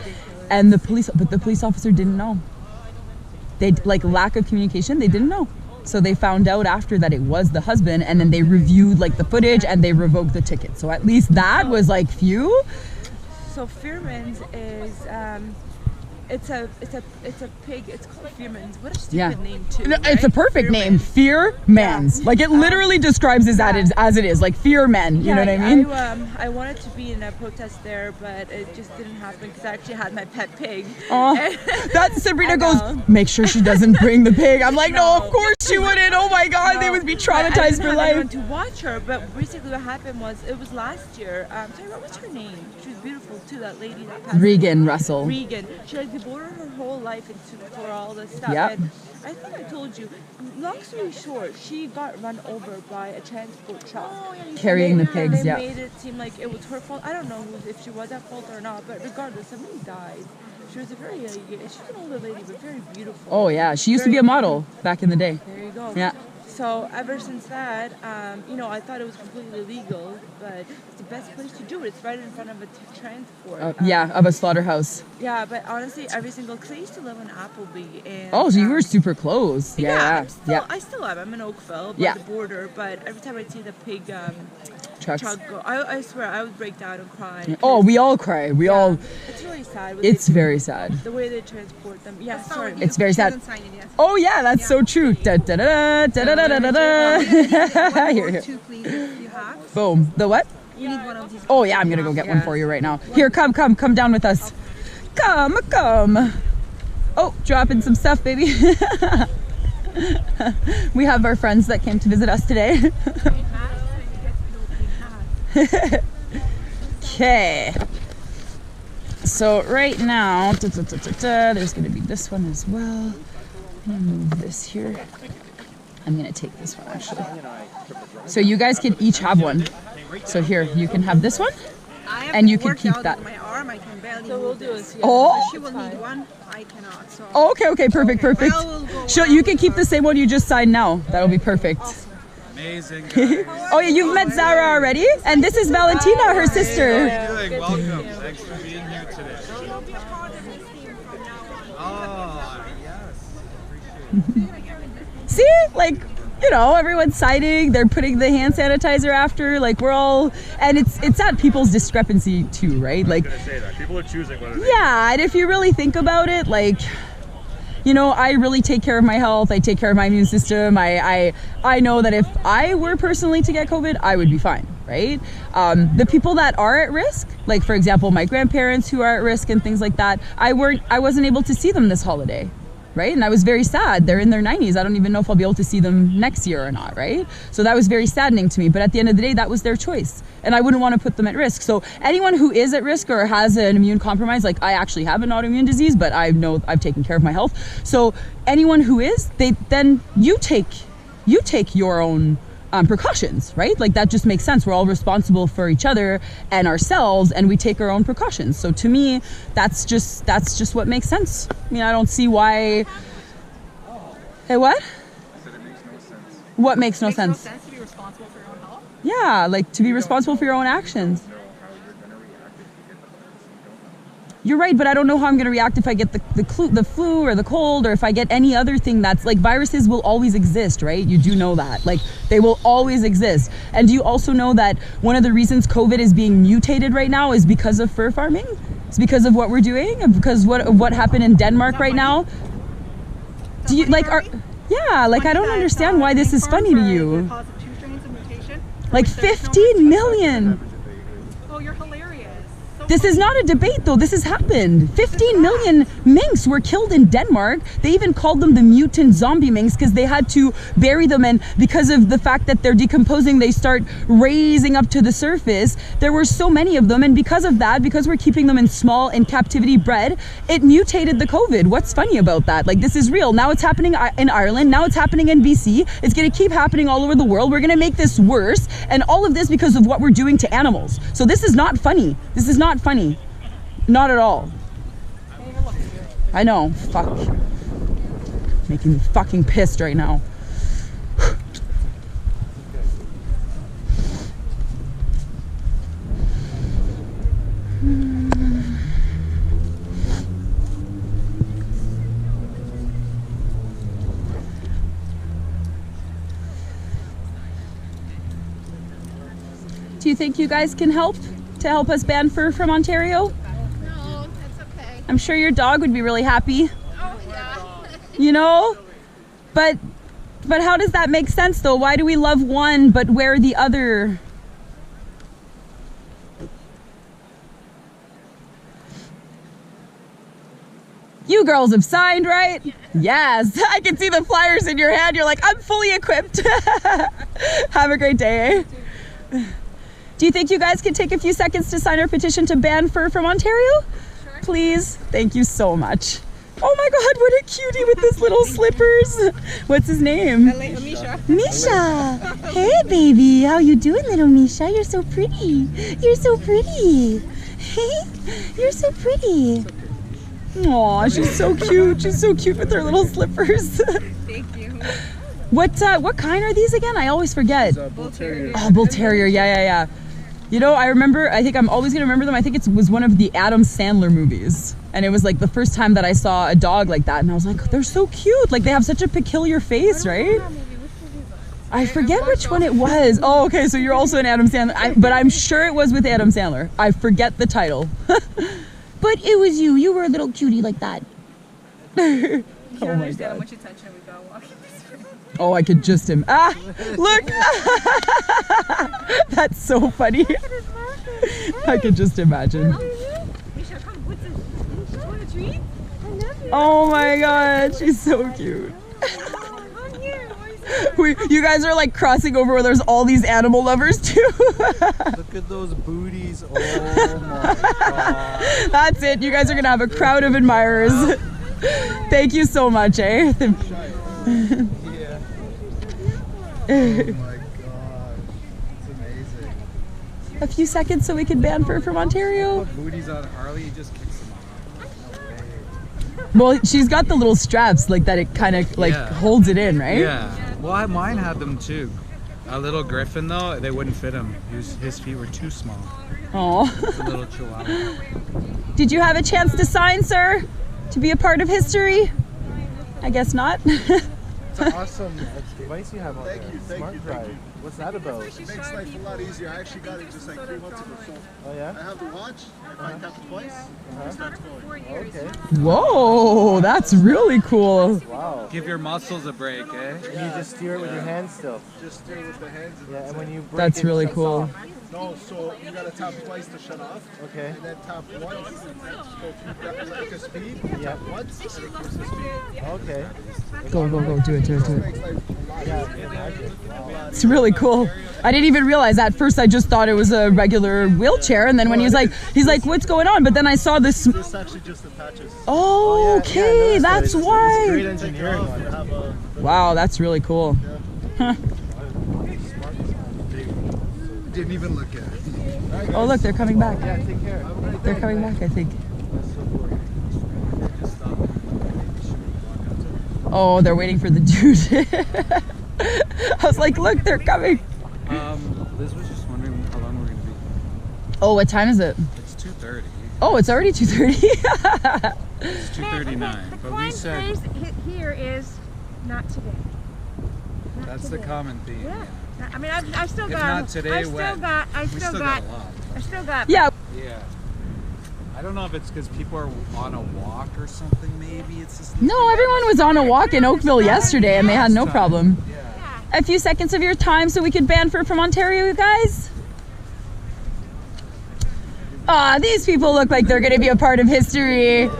And the police officer didn't know. They, like, lack of communication, they didn't know. So they found out after that it was the husband, and then they reviewed like the footage and they revoked the ticket. So at least that was like phew. So Fearman's is it's a pig. It's called Fearman's. What a stupid name too. No, it's a perfect name. Fearman's. Yeah. Like it literally describes it as it is. Like fear men. You know what I mean? I wanted to be in a protest there, but it just didn't happen because I actually had my pet pig. Oh, that Sabrina goes, make sure she doesn't bring the pig. I'm like, no, of course she wouldn't. Oh my God, they would be traumatized for life. I didn't have to watch her, but basically what happened was it was last year. Sorry, what was her name? She was beautiful too. That lady that passed. Regan Russell. Regan. She like devoted her whole life for all this stuff. Yep. And I think I told you, long story short, she got run over by a transport truck. Carrying the pigs, and they made it seem like it was her fault. I don't know if she was at fault or not, but regardless, somebody died. She was a very, she's an older lady, but very beautiful. Oh yeah, she used to be a model back in the day. There you go. Yeah. So ever since that, you know, I thought it was completely illegal, but it's the best place to do it. It's right in front of a transport. Yeah, of a slaughterhouse. Yeah, but honestly, every single, because I used to live in Appleby. And, oh, so you were super close. Yeah. I still am. I'm in Oakville, by the border, but every time I see the pig truck go, I swear, I would break down and cry. Oh, we all cry. We all... It's really sad. It's very sad. The way they transport them. Yeah, sorry. It's very sad. Oh yeah, that's so true. Da da da da da da da da. Here. Boom. The what? You need one of these. Oh yeah, I'm gonna go get one for you right now. Here, come down with us. Come. Oh, dropping some stuff, baby. We have our friends that came to visit us today. Okay. So right now, there's gonna be this one as well. I'm gonna move this here. I'm gonna take this one actually. So you guys can each have one. So here, you can have this one, and you can keep that. My arm, I can barely move this. Oh. She will need one. I cannot. So. Oh, okay, perfect. So you can keep the same one you just signed now. That'll be perfect. Awesome. Amazing. Oh yeah, you've met Zara already, and this is Valentina, her sister. How are you doing? Welcome. Thanks for being here today. Oh, yes. See, like, you know, everyone's siding. They're putting the hand sanitizer after. Like we're all, and it's at people's discrepancy too, right? Like, I was gonna say that people are choosing whether. Yeah, and if you really think about it, like, you know, I really take care of my health. I take care of my immune system. I know that if I were personally to get COVID, I would be fine, right? The people that are at risk, like for example, my grandparents who are at risk and things like that, I wasn't able to see them this holiday, right? And I was very sad. They're in their 90s. I don't even know if I'll be able to see them next year or not, right? So that was very saddening to me. But at the end of the day, that was their choice. And I wouldn't want to put them at risk. So anyone who is at risk or has an immune compromise, like I actually have an autoimmune disease, but I know I've taken care of my health. So anyone who is, then you take your own precautions, right? Like that just makes sense. We're all responsible for each other and ourselves, and we take our own precautions. So to me, that's just what makes sense. I mean, I don't see why. Hey, what? I said it makes no sense. What makes no sense? It makes no sense to be responsible for your own health. Yeah, like to be responsible for your own actions. You're right, but I don't know how I'm going to react if I get the flu or the cold, or if I get any other thing that's like, viruses will always exist, right? You do know that. Like, they will always exist. And do you also know that one of the reasons COVID is being mutated right now is because of fur farming? It's because of what we're doing, and because of what happened in Denmark right now. Do you like yeah, like I don't understand why this is funny to you. Like 15 million. Oh, you're hilarious. This is not a debate though, this has happened. 15 million minks were killed in Denmark. They even called them the mutant zombie minks because they had to bury them, and because of the fact that they're decomposing, they start raising up to the surface. There were so many of them, and because of that, because we're keeping them in small, in captivity bred, it mutated the COVID. What's funny about that? Like, this is real. Now it's happening in Ireland, now it's happening in BC. It's gonna keep happening all over the world. We're gonna make this worse, and all of this because of what we're doing to animals. So this is not funny. This is not funny. Not at all. I know. Fuck. Making me fucking pissed right now. Do you think you guys can help to help us ban fur from Ontario? No, that's okay. I'm sure your dog would be really happy. Oh, yeah. You know? But how does that make sense though? Why do we love one but wear the other? You girls have signed, right? Yes. I can see the flyers in your hand. You're like, I'm fully equipped. Have a great day, eh? Do you think you guys could take a few seconds to sign our petition to ban fur from Ontario? Sure. Please? Thank you so much. Oh my God, what a cutie with his little slippers. What's his name? Misha. Misha. Hey baby, how you doing, little Misha? You're so pretty. You're so pretty. Hey, you're so pretty. Aw, she's so cute. She's so cute with her little slippers. Thank you. What kind are these again? I always forget. Bull Terrier. Oh, Bull Terrier. Yeah. You know, I think I'm always gonna remember them. I think it was one of the Adam Sandler movies. And it was like the first time that I saw a dog like that. And I was like, they're so cute. Like, they have such a peculiar face, right? I forget which one it was. Oh, okay, so you're also an Adam Sandler. But I'm sure it was with Adam Sandler. I forget the title. But it was you. You were a little cutie like that. You Oh don't my understand how God. much attention we've got walking this way. Oh, I could just look. That's so funny. I could just imagine. Misha, come, what's this? You want a treat? I love you. Oh my God, she's so cute. You guys are like crossing over where there's all these animal lovers too. Look at those booties. Oh my God. That's it. You guys are gonna have a crowd of admirers. Thank you so much, eh? Yeah. Oh my God. It's amazing. A few seconds so we can ban fur from Ontario. Put booties on Harley, he just kicks them off. Well, she's got the little straps like that. It kind of like holds it in, right? Yeah. Well, mine had them too. A little Griffin though, they wouldn't fit him. His feet were too small. Oh. It's a little chihuahua. Did you have a chance to sign, sir? To be a part of history? I guess not. It's an awesome device you have on there. Smart Drive. What's that about? It makes life a lot easier. I actually got it just like 3 months ago. So oh yeah? I have the watch. If I tap it twice, it starts going. Okay. Whoa, that's really cool. Wow. Give your muscles a break, eh? And you just steer it with your hands still. Just steer with the hands. Yeah, and when you break That's it, really it shuts cool. off. No, so you gotta tap twice to shut off. Okay. And then tap once. So if you pick a speed, tap once, and it keeps the speed. Okay. Go, go, go. Do it, do it, do it. Makes life a lot easier. Wow. It's really cool. I didn't even realize at first. I just thought it was a regular wheelchair, and then when he's like, what's going on? But then I saw this. This actually just attaches. Oh, okay, that's why. Great engineering on it. Wow, that's really cool. Huh. Didn't even look at it. Oh, look, they're coming back. Yeah, take care. They're coming back, I think. Oh, they're waiting for the dude. I was like, look, they're coming. Liz was just wondering how long we're going to be. Oh, what time is it? It's 2:30. Oh, it's already 2:30. It's 2:39. The But we coin said phrase here is not today. Not that's today. the common theme. Yeah. I mean, I still If got. not today, I still when? got. I We still still got. got a lot. I still got. Yeah. Yeah. I don't know if it's because people are on a walk or something. Maybe it's just. No, everyone was on a walk in Oakville yesterday, and they had no problem. A few seconds of your time so we could ban fur from Ontario, you guys. Aw, these people look like they're gonna be a part of history.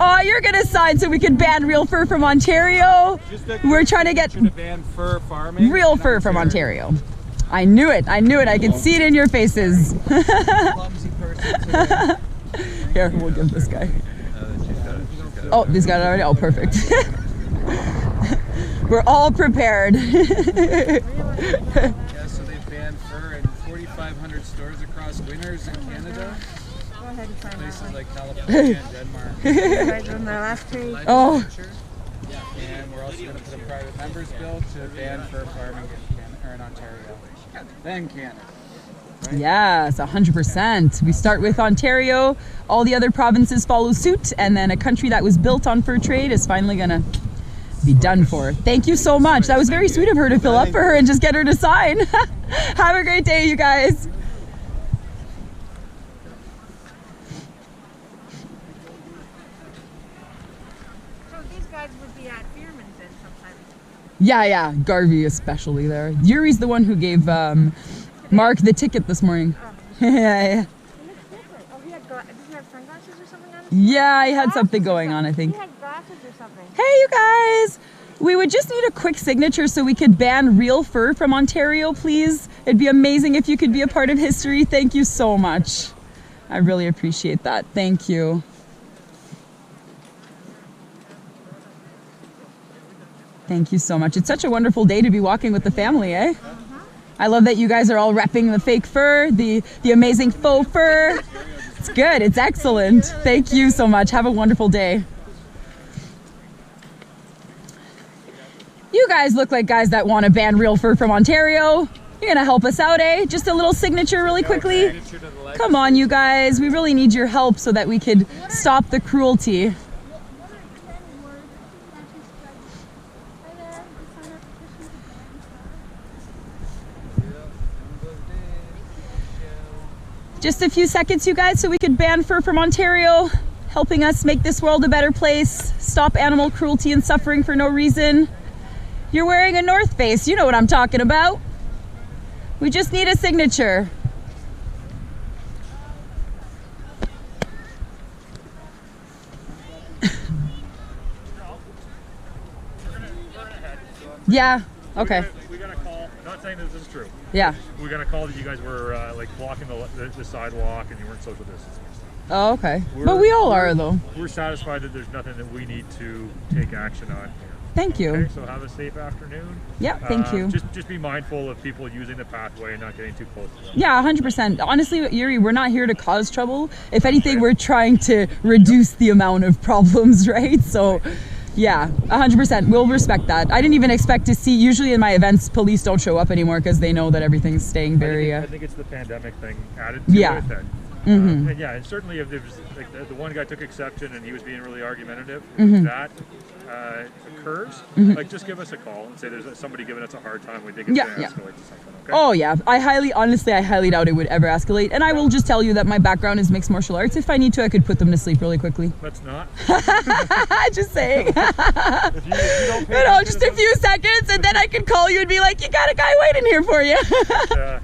Oh, you're gonna sign so we can ban real fur from Ontario. We're trying to get ban fur farming. real fur from Ontario. I knew it. I knew it. I could see it in your faces. Here, we'll give this guy. Oh, this guy already. Oh, perfect. We're all prepared. Yeah, so they banned fur in 4,500 stores across winters in Canada. Go ahead and sign Places like California and Denmark. on the last page. Oh. And we're also going to put a private members bill to ban fur farming in Ontario. Then Canada. Right? Yes, 100%. We start with Ontario, all the other provinces follow suit, and then a country that was built on fur trade is finally gonna be done for. Thank you so much. That was very sweet of her to fill up for her and just get her to sign. Have a great day, you guys. So these guys would be at Fearman's then sometimes. Yeah, Garvey especially there. Yuri's the one who gave Mark the ticket this morning. Yeah. Oh, he had does he have sunglasses or something on his Yeah, he had something going on, I think. He had glasses or something. Hey, you guys! We would just need a quick signature so we could ban real fur from Ontario, please. It'd be amazing if you could be a part of history. Thank you so much. I really appreciate that. Thank you. Thank you so much. It's such a wonderful day to be walking with the family, eh? I love that you guys are all repping the fake fur, the amazing faux fur. It's good. It's excellent. Thank you so much. Have a wonderful day. You guys look like guys that want to ban real fur from Ontario. You're gonna help us out, eh? Just a little signature really quickly. Come on, you guys. We really need your help so that we could stop the cruelty. Just a few seconds, you guys, so we could ban fur from Ontario, helping us make this world a better place, stop animal cruelty and suffering for no reason. You're wearing a North Face, you know what I'm talking about. We just need a signature. Yeah, okay. We got a call, not saying this is true. Yeah. We got a call that you guys were like blocking the sidewalk and you weren't social distancing. Oh, okay. But we all are, though. We're satisfied that there's nothing that we need to take action on here. Thank you. Okay, so have a safe afternoon. Yeah, thank you. Just be mindful of people using the pathway and not getting too close to them. Yeah, 100%. Honestly, Yuri, we're not here to cause trouble. If anything, we're trying to reduce the amount of problems, right? So, yeah, 100%. We'll respect that. I didn't even expect to see, usually in my events, police don't show up anymore because they know that everything's staying very... I think it's the pandemic thing added to it. That, and yeah, and certainly if there's, like the one guy took exception and he was being really argumentative, that occurs, like just give us a call and say there's somebody giving us a hard time. We think it's going to escalate to something. Okay? Oh yeah, I highly doubt it would ever escalate. And I will just tell you that my background is mixed martial arts. If I need to, I could put them to sleep really quickly. Let's not. Just saying. if you don't just a few seconds, and then I can call you and be like, you got a guy waiting here for you. yeah,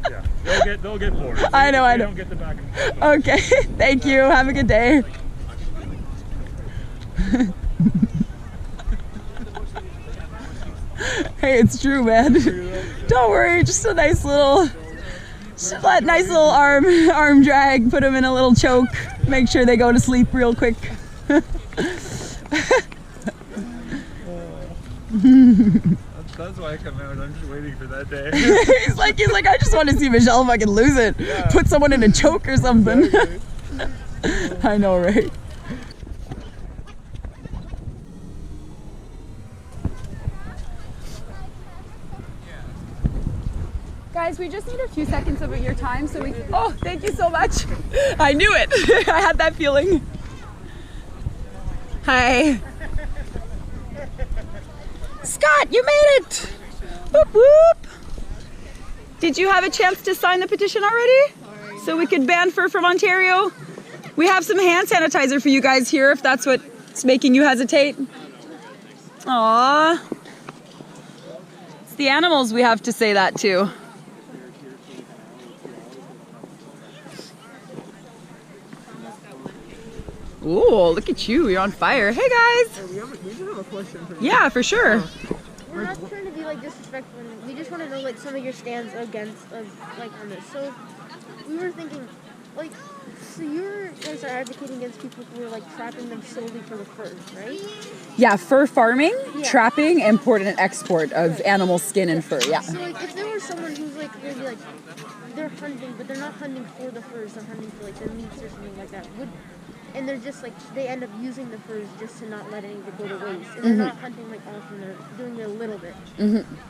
they'll get bored. I know. Don't get the back and forth. Okay, thank you. Have a good day. Hey, it's true, man. Don't worry, just a nice little arm drag. Put them in a little choke. Make sure they go to sleep real quick. That's why I come out. I'm just waiting for that day. he's like, I just want to see Michelle if I can lose it. Yeah. Put someone in a choke or something. Exactly. I know, right? Guys, we just need a few seconds of your time so we can... Oh, thank you so much. I knew it. I had that feeling. Hi. Scott, you made it. Whoop, whoop. Did you have a chance to sign the petition already? So we could ban fur from Ontario? We have some hand sanitizer for you guys here if that's what's making you hesitate. Aww. It's the animals we have to say that to. Ooh, look at you. You're on fire. Hey, guys. We do have a question for you. Yeah, for sure. We're not trying to be like disrespectful. We just want to know like some of your stands against like on this. So we were thinking like, so you guys are advocating against people who are like trapping them solely for the furs, right? Yeah, fur farming, trapping, import and export of animal skin and fur. Yeah. So like if there was someone who's like maybe like they're hunting, but they're not hunting for the furs, they're hunting for like the meats or something like that. And they're just like, they end up using the furs just to not let any of it go to waste. And they're not hunting like often, they're doing it a little bit.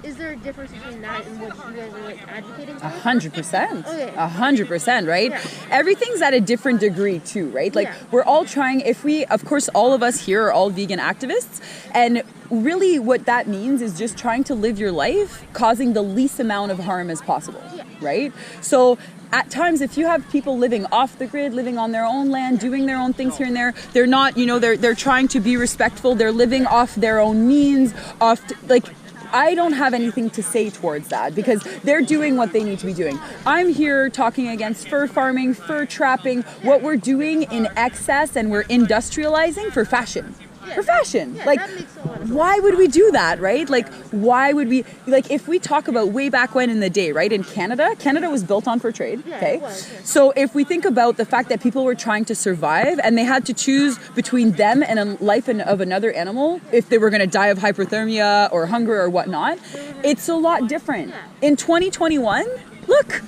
Is there a difference between that and what you guys are like advocating for? 100%. Okay. 100%, right? Yeah. Everything's at a different degree too, right? Like we're all trying, of course, all of us here are all vegan activists. And really what that means is just trying to live your life causing the least amount of harm as possible, right? So at times, if you have people living off the grid, living on their own land, doing their own things here and there, they're not, they're trying to be respectful. They're living off their own means, I don't have anything to say towards that because they're doing what they need to be doing. I'm here talking against fur farming, fur trapping, what we're doing in excess and we're industrializing for fashion. For fashion. Like, why would we do that, right? Like, why would we, like, if we talk about way back when in the day, right, in Canada was built on fur trade, okay? So if we think about the fact that people were trying to survive and they had to choose between them and a life of another animal, if they were going to die of hypothermia or hunger or whatnot, it's a lot different. In 2021, look,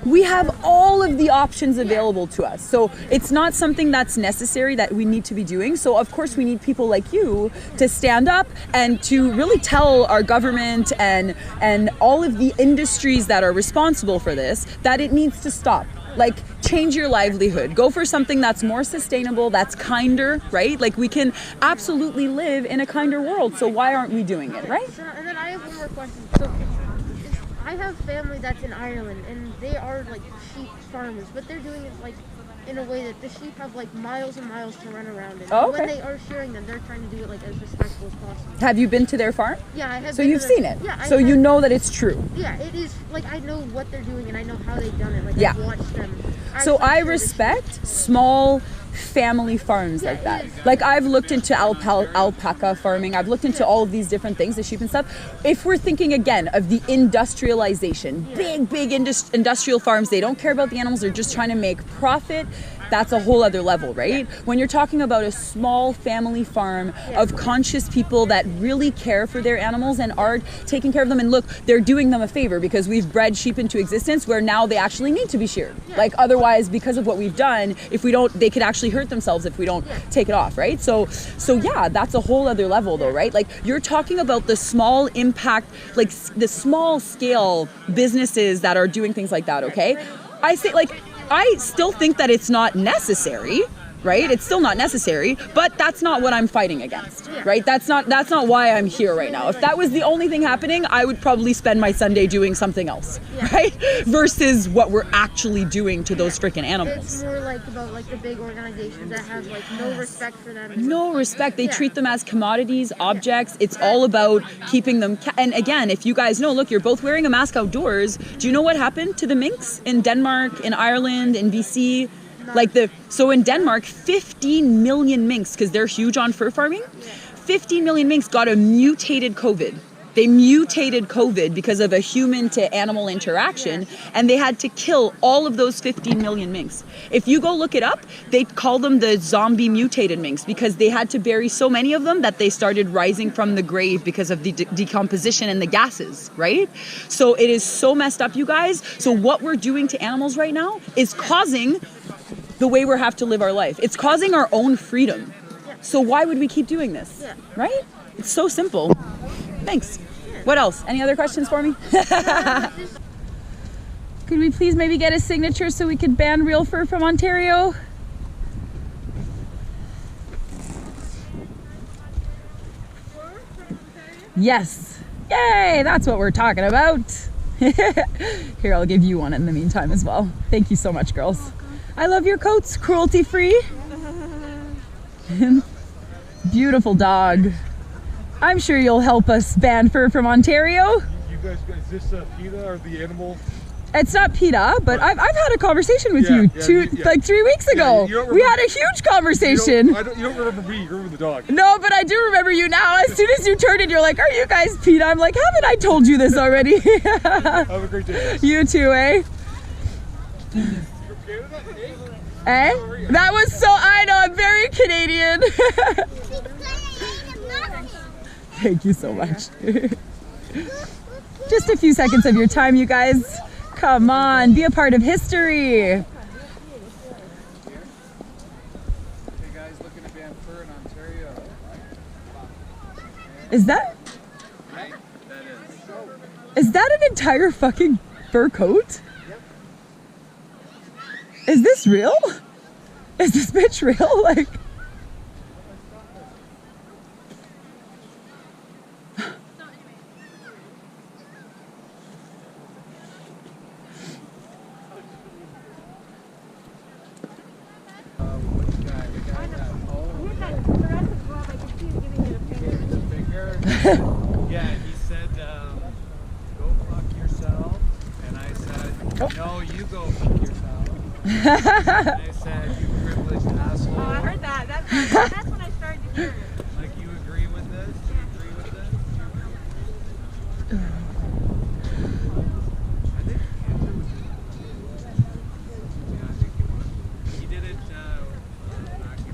we have all of the options available to us. So it's not something that's necessary that we need to be doing. So of course we need people like you to stand up and to really tell our government and all of the industries that are responsible for this that it needs to stop. Like, change your livelihood. Go for something that's more sustainable, that's kinder, right? Like, we can absolutely live in a kinder world. So why aren't we doing it, right? So, and then I have one more question. So I have family that's in Ireland, and they are like sheep farmers, but they're doing it like in a way that the sheep have like miles and miles to run around in. Oh, okay. When they are shearing them, they're trying to do it like as respectful as possible. Have you been to their farm? Yeah, I have. So you've seen it? Yeah. So you know that it's true? Yeah, it is. Like, I know what they're doing, and I know how they've done it. Like, yeah. I've watched them. So I respect small family farms like that. Like, I've looked into alpaca farming. I've looked into all of these different things, the sheep and stuff. If we're thinking again of the industrialization, big industrial farms, they don't care about the animals. They're just trying to make profit. That's a whole other level, right? When you're talking about a small family farm of conscious people that really care for their animals and are taking care of them, and look, they're doing them a favor because we've bred sheep into existence where now they actually need to be sheared. Like, otherwise, because of what we've done, if we don't, they could actually hurt themselves if we don't take it off, right? So yeah, that's a whole other level though, right? Like, you're talking about the small impact, like the small scale businesses that are doing things like that, okay? I say, like, I still think that it's not necessary, right? It's still not necessary, but that's not what I'm fighting against, right? That's not why I'm here right now. If that was the only thing happening, I would probably spend my Sunday doing something else, right? Versus what we're actually doing to those freaking animals. It's more like about like the big organizations that have like no respect for them. No respect. They treat them as commodities, objects. It's all about keeping them. And again, if you guys know, look, you're both wearing a mask outdoors. Do you know what happened to the minks in Denmark, in Ireland, in BC? So in Denmark, 15 million minks, because they're huge on fur farming, 15 million minks got a mutated COVID. They mutated COVID because of a human to animal interaction, and they had to kill all of those 15 million minks. If you go look it up, they call them the zombie mutated minks because they had to bury so many of them that they started rising from the grave because of the decomposition and the gases, right? So it is so messed up, you guys. So what we're doing to animals right now is causing the way we have to live our life. It's causing our own freedom. So why would we keep doing this, right? It's so simple. Thanks. What else? Any other questions for me? Could we please maybe get a signature so we could ban real fur from Ontario? Yes. Yay, that's what we're talking about. Here, I'll give you one in the meantime as well. Thank you so much, girls. I love your coats, cruelty-free. Beautiful dog. I'm sure you'll help us ban fur from Ontario. You guys, is this PETA or the animal? It's not PETA, but I've had a conversation with you 3 weeks ago. We had a huge conversation. You don't remember me, you remember the dog. No, but I do remember you now. As soon as you turned it, you're like, are you guys PETA? I'm like, haven't I told you this already? Have a great day. You too, eh? Eh? That was so, I know, I'm very Canadian. Thank you so much. Just a few seconds of your time, you guys. Come on, be a part of history. Hey guys, looking to ban fur in Ontario. Is that an entire fucking fur coat? Is this real? Is this bitch real? Like, yeah, he said, go fuck yourself. And I said, no, you go fuck yourself. And I said, you privileged asshole. Oh, I heard that. That's when I started to hear it. Like, you agree with this? You agree with this? I think he did it back in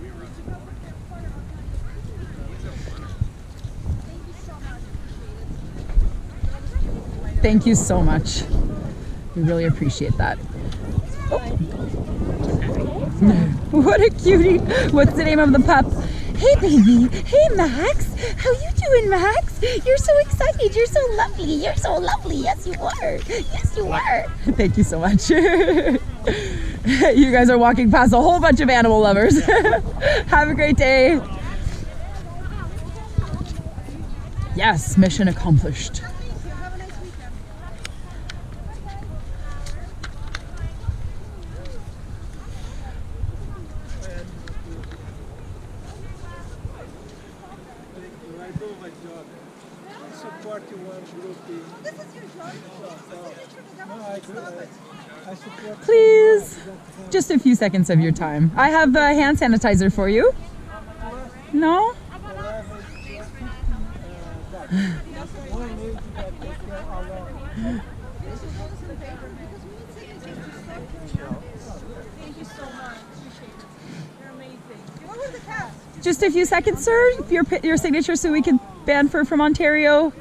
we were thank you so much. We really appreciate that. Oh. What a cutie. What's the name of the pup? Hey baby. Hey Max. How you doing, Max? You're so excited. You're so lovely. You're so lovely. Yes you are. Yes you are. Thank you so much. You guys are walking past a whole bunch of animal lovers. Have a great day. Yes, mission accomplished. Please, just a few seconds of your time. I have hand sanitizer for you. No? Just a few seconds, sir. Your signature so we can ban fur from Ontario.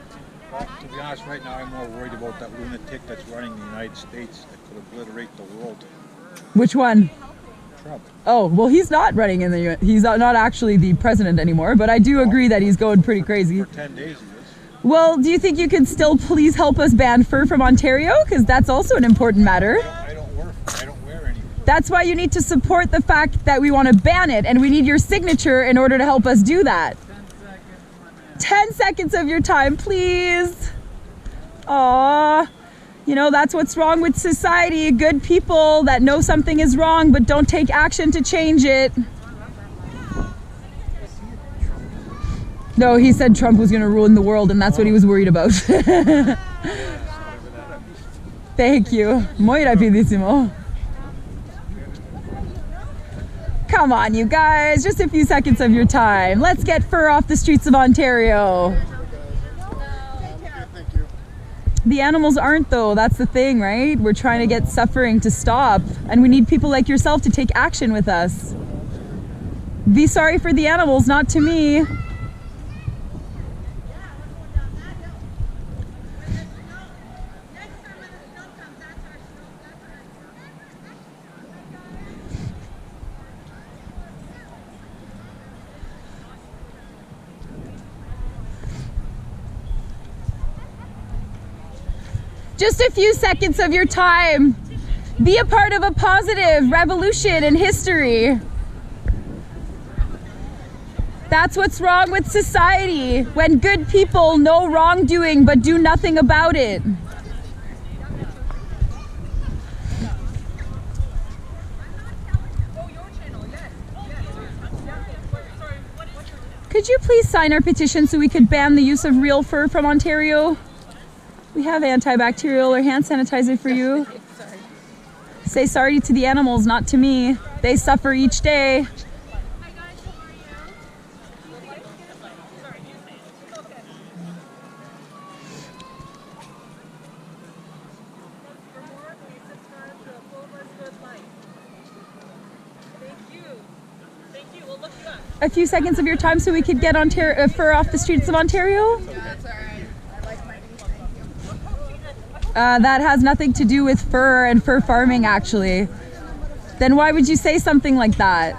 To be honest, right now I'm more worried about that lunatic that's running the United States that could obliterate the world. Which one? Trump. Oh, well, he's not running in the UN. He's not actually the president anymore, but I do agree that he's going pretty crazy. For 10 days he is. Well, do you think you could still please help us ban fur from Ontario? Because that's also an important matter. I don't wear any That's why you need to support the fact that we want to ban it, and we need your signature in order to help us do that. 10 seconds of your time, please. Aww. You know, that's what's wrong with society. Good people that know something is wrong but don't take action to change it. No, he said Trump was going to ruin the world, and that's what he was worried about. Thank you. Muy rapidísimo. Come on, you guys. Just a few seconds of your time. Let's get fur off the streets of Ontario. The animals aren't, though. That's the thing, right? We're trying to get suffering to stop, and we need people like yourself to take action with us. Be sorry for the animals, not to me. Just a few seconds of your time. Be a part of a positive revolution in history. That's what's wrong with society, when good people know wrongdoing but do nothing about it. Could you please sign our petition so we could ban the use of real fur from Ontario? We have antibacterial or hand sanitizer for you. Say sorry to the animals, not to me. They suffer each day. A few seconds of your time so we could get fur off the streets of Ontario? That has nothing to do with fur and fur farming, actually. Then why would you say something like that?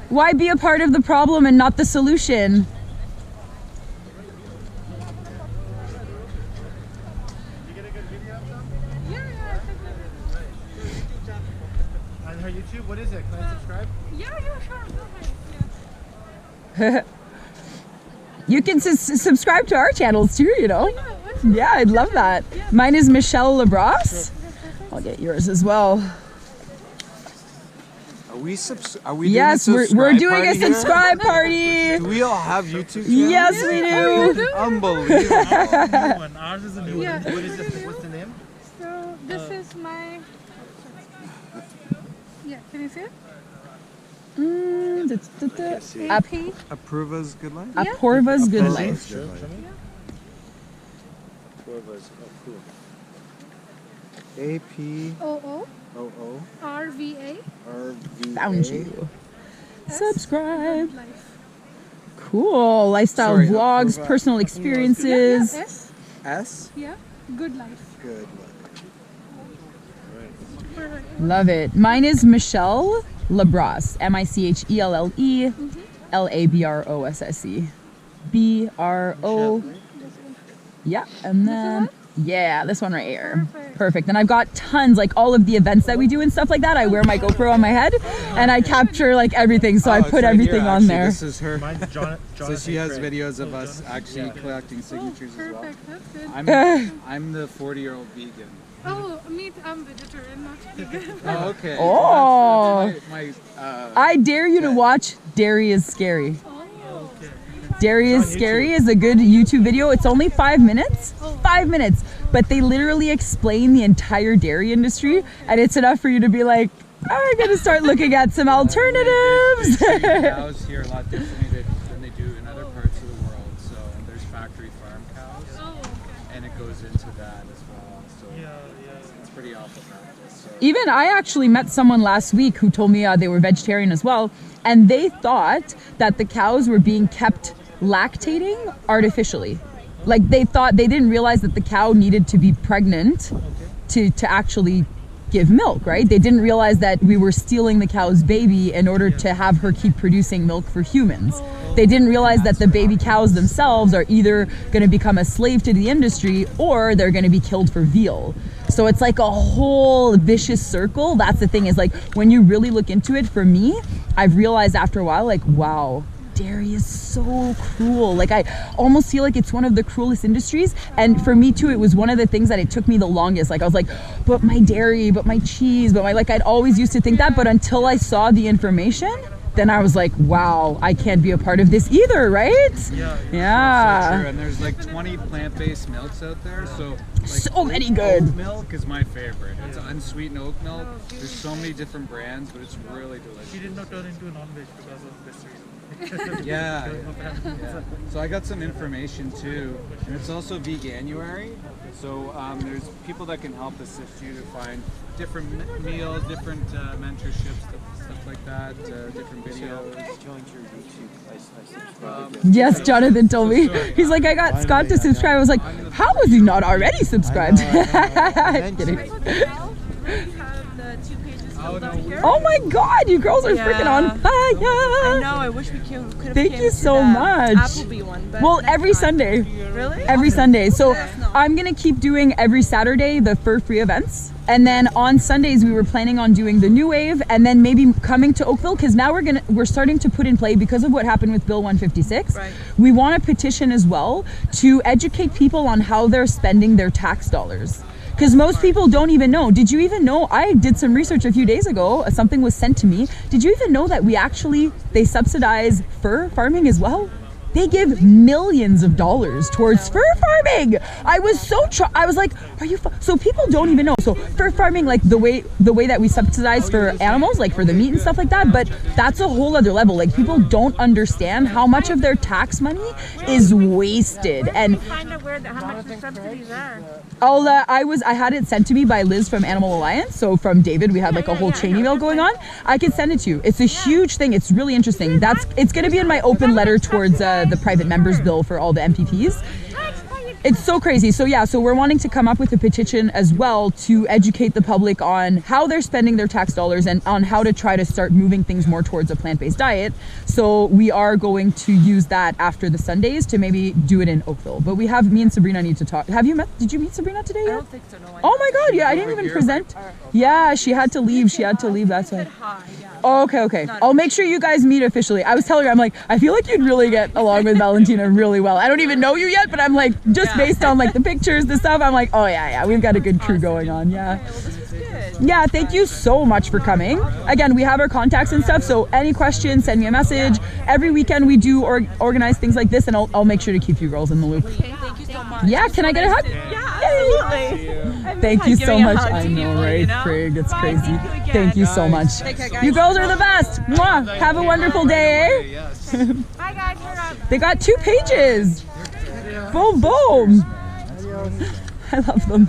Why be a part of the problem and not the solution? On her YouTube, what is it? Can I subscribe? Yeah, sure. You can subscribe to our channels too, you know. Yeah, I'd love that. Mine is Michelle Labrosse. I'll get yours as well. Are we yes, we're doing a subscribe party. Do we all have YouTube channels? Yes, we do. Unbelievable. Ours is a new one. What is this? What's the name? So this is my. Yeah, can you see it? Apurva's Good Life? Apurva's Good Life. APOO RVA. Found you. Subscribe. Cool. Lifestyle vlogs, personal experiences. S. S? Yeah. Good Life. Good Life. Love it. Mine is Michelle Labrosse. MICHELLE LABROSSE. BRO. Yeah, and then yeah, this one right here. Perfect. And I've got tons, like all of the events that we do and stuff like that. I wear my GoPro on my head and I capture like everything, so I put everything here, on there. This is her. So she has videos of us actually collecting signatures as well. That's good. I'm the 40-year-old vegan. Oh, I'm vegetarian, not vegan. Oh, okay. Oh. I dare you to yeah. watch Dairy is Scary. Dairy is Scary is a good YouTube video. It's only 5 minutes. 5 minutes. But they literally explain the entire dairy industry, and it's enough for you to be like, I'm going to start looking at some alternatives. Cows here a lot differently than they do in other parts of the world. So there's factory farm cows, and it goes into that as well. So it's pretty awful practice. So. Even I actually met someone last week who told me they were vegetarian as well, and they thought that the cows were being kept lactating artificially. Like they didn't realize that the cow needed to be pregnant to actually give milk, right? They didn't realize that we were stealing the cow's baby in order to have her keep producing milk for humans. They didn't realize that the baby cows themselves are either going to become a slave to the industry or they're going to be killed for veal. So it's like a whole vicious circle. That's the thing, is like when you really look into it, for me, I've realized after a while, like, wow, dairy is so cruel. Like I almost feel like it's one of the cruelest industries. And for me too, it was one of the things that it took me the longest. Like I was like, but my dairy, but my cheese, but my, like I'd always used to think that, but until I saw the information, then I was like, wow, I can't be a part of this either, right? Yeah. So true. And there's like 20 plant-based milks out there, so like so many good. Oat milk is my favorite. It's unsweetened oat milk. There's so many different brands, but it's really delicious. She did not turn into a non-veg because of this reason. Yeah. So I got some information too, and it's also Veganuary. So there's people that can help assist you to find different meals, different mentorships, stuff like that, different videos. Yes, Jonathan told me. He's like, I got Scott to subscribe. I was like, how was he not already subscribed? Kidding. Oh my God, you girls are freaking on fire! I know. I wish we could have. Thank you so much. Applebee one, but well, every Sunday. Really? Every Sunday. So I'm gonna keep doing every Saturday the fur-free events, and then on Sundays we were planning on doing the new wave, and then maybe coming to Oakville, because now we're starting to put in play, because of what happened with Bill 156. Right. We want a petition as well to educate people on how they're spending their tax dollars. Because most people don't even know. Did you even know? I did some research a few days ago. Something was sent to me. Did you even know that they subsidize fur farming as well? They give millions of dollars towards fur farming. I was so I was like, are you? So people don't even know. So fur farming, like the way that we subsidize for animals, like for the meat and stuff like that. But that's a whole other level. Like people don't understand how much of their tax money is wasted. And Find out how much the subsidies are. I had it sent to me by Liz from Animal Alliance. So from David, we had like a whole chain email going on. I could send it to you. It's a huge thing. It's really interesting. It's going to be in my open letter towards the private members bill for all the MPPs. It's so crazy. So yeah, so we're wanting to come up with a petition as well to educate the public on how they're spending their tax dollars and on how to try to start moving things more towards a plant-based diet. So we are going to use that after the Sundays to maybe do it in Oakville. But me and Sabrina need to talk. Did you meet Sabrina today yet? I don't think so, no. Oh my God, yeah, I didn't even present. Yeah, she had to leave. That's why. Oh, okay. I'll make sure you guys meet officially. I was telling her, I'm like, I feel like you'd really get along with Valentina really well. I don't even know you yet, but I'm like, just based on like the pictures, the stuff, I'm like, oh yeah, we've got a good crew going on. Yeah. Yeah, thank you so much for coming. Again, we have our contacts and stuff, so any questions, send me a message. Every weekend we do organize things like this, and I'll make sure to keep you girls in the loop. Okay, thank you so much. Yeah, can I get a hug? Yeah, absolutely. Thank you so much. I know, right, Frig? It's crazy. Thank you so much. You girls are the best. Mwah. Have a wonderful day, eh? Bye guys, we're up. They got 2 pages. Boom, boom. I love them.